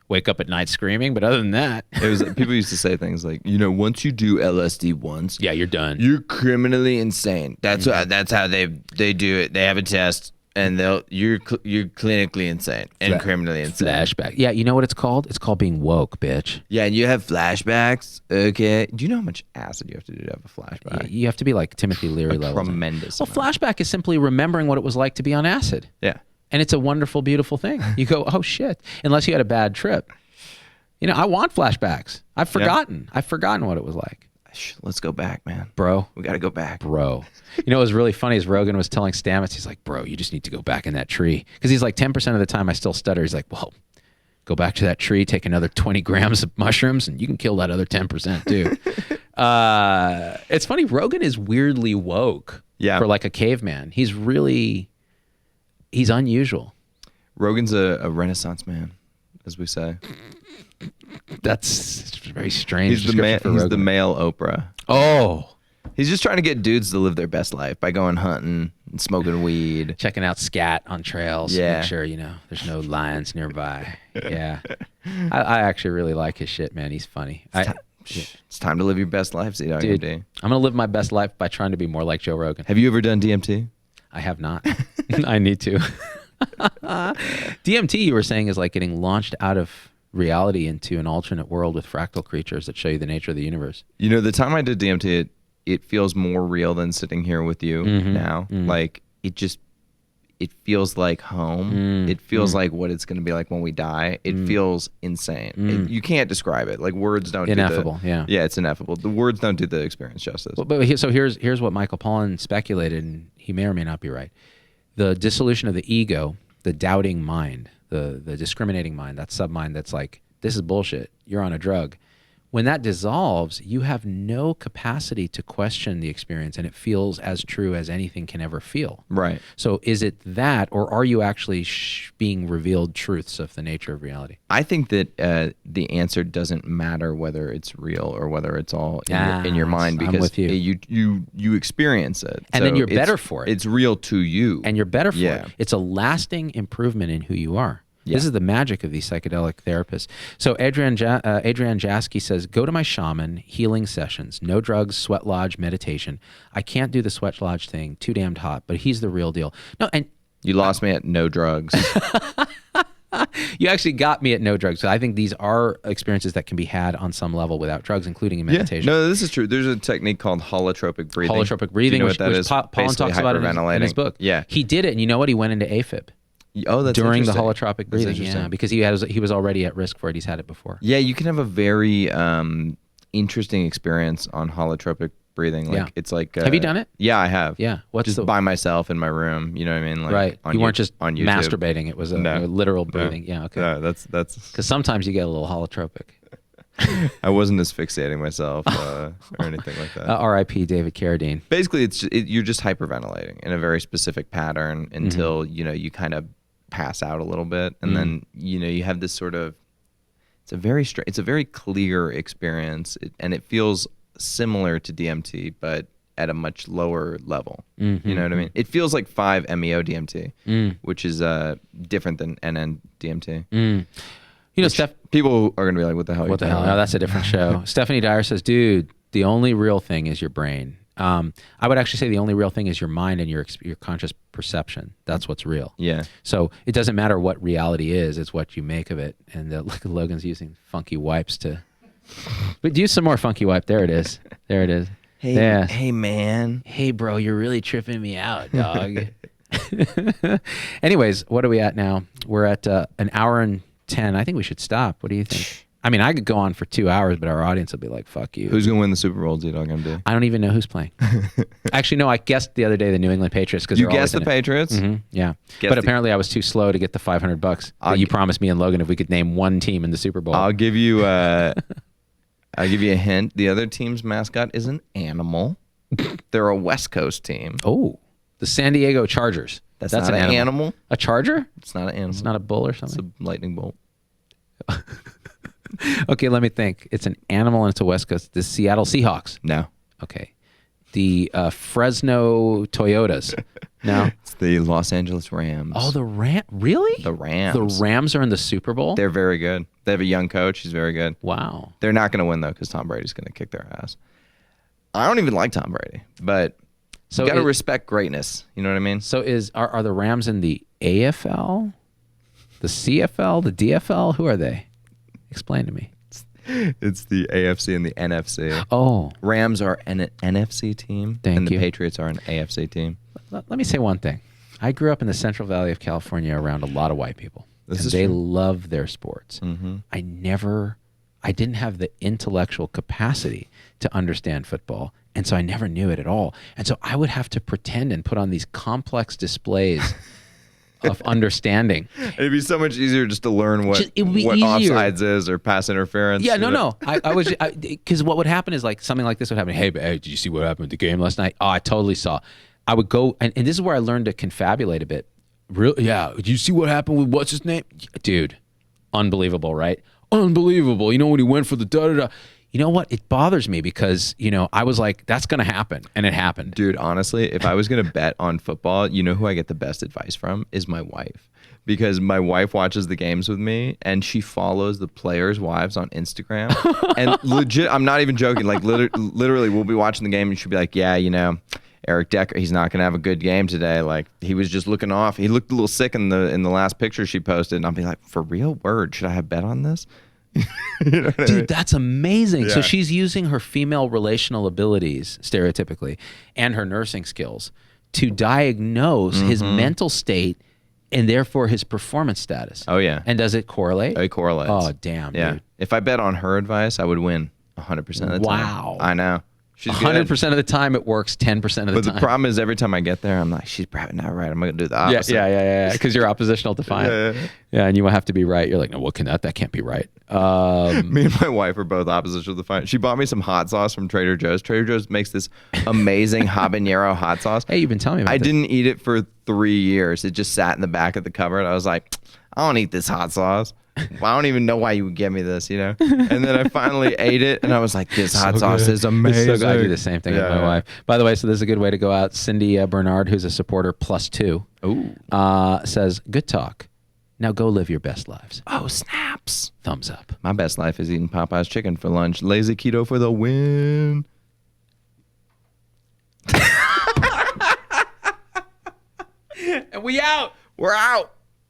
wake up at night screaming, but other than that,
people used to say things like, once you do LSD once,
yeah, you're done.
You're criminally insane. That's how they do it. They have a test, and you're clinically insane and criminally insane.
Flashback. Yeah, you know what it's called? It's called being woke, bitch.
Yeah, and you have flashbacks. Okay. Do you know how much acid you have to do to have a flashback?
Yeah, you have to be like Timothy Leary level.
Tremendous.
Well, flashback is simply remembering what it was like to be on acid.
Yeah.
And it's a wonderful, beautiful thing. You go, oh shit! Unless you had a bad trip. I want flashbacks. I've forgotten. I've forgotten what it was like.
Let's go back, man.
Bro.
We got to go back.
Bro. What was really funny is Rogan was telling Stamets, he's like, bro, you just need to go back in that tree. Because he's like, 10% of the time I still stutter. He's like, well, go back to that tree, take another 20 grams of mushrooms, and you can kill that other 10% too. It's funny. Rogan is weirdly woke for a caveman. He's unusual.
Rogan's a Renaissance man, as we say.
That's very strange.
He's the male Oprah.
Oh.
He's just trying to get dudes to live their best life by going hunting and smoking weed.
Checking out scat on trails.
Yeah.
Make sure, there's no lions nearby. Yeah. I actually really like his shit, man. He's funny.
It's time to live your best life, Z-Dog
Dude,
MD.
I'm going to live my best life by trying to be more like Joe Rogan.
Have you ever done DMT?
I have not. I need to. DMT, you were saying, is like getting launched out of reality into an alternate world with fractal creatures that show you the nature of the universe.
The time I did DMT, it feels more real than sitting here with you now. Like, it feels like home. It feels like what it's going to be like when we die. It feels insane. You can't describe it. Like, words don't
Ineffable,
yeah, it's ineffable. The words don't do the experience justice.
So here's what Michael Pollan speculated, and he may or may not be right. The dissolution of the ego, the doubting mind, the discriminating mind, that submind that's like, this is bullshit, you're on a drug. When that dissolves, you have no capacity to question the experience, and it feels as true as anything can ever feel.
Right.
So is it that, or are you actually being revealed truths of the nature of reality?
I think that the answer doesn't matter whether it's real or whether it's all in your mind, because
I'm with you.
You experience it.
And then you're better for it.
It's real to you.
And you're better for it. It's a lasting improvement in who you are. Yeah. This is the magic of these psychedelic therapists. So Adrian Jasky says, go to my shaman healing sessions, no drugs, sweat lodge, meditation. I can't do the sweat lodge thing, too damned hot, but he's the real deal. No, and
you lost me at no drugs.
You actually got me at no drugs. So I think these are experiences that can be had on some level without drugs, including in meditation.
Yeah. No, this is true. There's a technique called holotropic breathing.
Holotropic breathing, which Pollan talks about in his book.
Yeah.
He did it, and you know what? He went into AFib.
Oh, that's
during the
interesting.
holotropic breathing, yeah, because he was already at risk for it. He's had it before.
Yeah, you can have a very interesting experience on holotropic breathing. Like, it's like
have you done it?
Yeah, I have.
Yeah,
just by myself in my room. You know what I mean? Like,
right. You weren't just
on YouTube.
Masturbating. It was a literal breathing. Yeah. Okay.
No, that's
because sometimes you get a little holotropic.
I wasn't asphyxiating myself or anything like that.
R.I.P. David Carradine.
Basically, you're just hyperventilating in a very specific pattern until you kind of pass out a little bit, and then you have this sort of it's a very clear experience, and it feels similar to DMT but at a much lower level. You know what I mean? It feels like 5-MeO DMT, which is different than NN DMT. People are gonna be like, what the hell?
What the hell? No, that's a different show. Stephanie Dyer says, dude, the only real thing is your brain. I would actually say the only real thing is your mind and your conscious perception. That's what's real.
Yeah.
So it doesn't matter what reality is; it's what you make of it. And look, Logan's using funky wipes to. But use some more funky wipe. There it is. There it is.
Hey man.
Hey bro, you're really tripping me out, dog. Anyways, what are we at now? We're at an hour and 10. I think we should stop. What do you think? I mean, I could go on for 2 hours, but our audience will be like, fuck you.
Who's going to win the Super Bowl, Z-Dog MD?
I don't even know who's playing. Actually, no, I guessed the other day the New England Patriots.
You guessed the Patriots?
Yeah. But apparently I was too slow to get the $500 that you promised me and Logan if we could name one team in the Super Bowl.
I'll give you a hint. The other team's mascot is an animal. They're a West Coast team.
Oh, the San Diego Chargers.
That's not an animal.
A charger?
It's not an animal.
It's not a bull or something?
It's a lightning bolt.
Okay, let me think. It's an animal and it's a West Coast. The Seattle Seahawks.
No.
Okay. The Fresno Toyotas. No.
It's the Los Angeles Rams.
Oh, the Rams. Really?
The Rams.
The Rams are in the Super Bowl?
They're very good. They have a young coach. He's very good.
Wow.
They're not going to win, though, because Tom Brady's going to kick their ass. I don't even like Tom Brady, but you got to respect greatness. You know what I mean?
So are the Rams in the AFL, the CFL, the DFL? Who are they? Explain to me.
It's the AFC and the NFC.
Oh.
Rams are an NFC team, and the Patriots are an AFC team.
Let me say one thing. I grew up in the Central Valley of California around a lot of white people. They love their sports. I didn't have the intellectual capacity to understand football, and so I never knew it at all. And so I would have to pretend and put on these complex displays of understanding.
It'd be so much easier just to learn what offsides is or pass interference.
Yeah, no. I was because what would happen is like something like this would happen. Hey, did you see what happened with the game last night? Oh, I totally saw. I would go, and this is where I learned to confabulate a bit. Yeah, did you see what happened with what's his name? Dude, unbelievable, right? Unbelievable. You know when he went for the da-da-da. you know what? It bothers me because, I was like, that's going to happen. And it happened.
Dude, honestly, if I was going to bet on football, you know who I get the best advice from is my wife. Because my wife watches the games with me and she follows the players' wives on Instagram. And legit, I'm not even joking. Like literally, we'll be watching the game and she'll be like, yeah, Eric Decker, he's not going to have a good game today. Like he was just looking off. He looked a little sick in the last picture she posted. And I'll be like, for real? Word? Should I have bet on this?
Dude, that's amazing.
Yeah.
So she's using her female relational abilities, stereotypically, and her nursing skills to diagnose his mental state and therefore his performance status.
Oh, yeah.
And does it correlate?
It correlates.
Oh, damn,
Yeah.
dude.
If I bet on her advice, I would win 100% of the time.
Wow.
I know. She's
100% of the time it works, 10% of the
But
time.
the problem is every time I get there, I'm like, she's probably not right. I'm going to do the opposite.
Yeah. Because you're oppositional defiant. Yeah, and you will have to be right. You're like, no, what can that can't be right.
Me and my wife are both oppositional defiant. She bought me some hot sauce from Trader Joe's. Trader Joe's makes this amazing habanero hot sauce.
Hey, you've been telling me about
I
this.
didn't eat it for 3 years. It just sat in the back of the cupboard. I was like, I don't eat this hot sauce. I don't even know why you would give me this, And then I finally ate it, and I was like, this hot sauce is amazing.
So good. I do the same thing with my wife. By the way, so this is a good way to go out. Cindy Bernard, who's a supporter +2, says, good talk. Now go live your best lives.
Oh, snaps.
Thumbs up.
My best life is eating Popeye's chicken for lunch. Lazy keto for the win.
And we out.
We're out.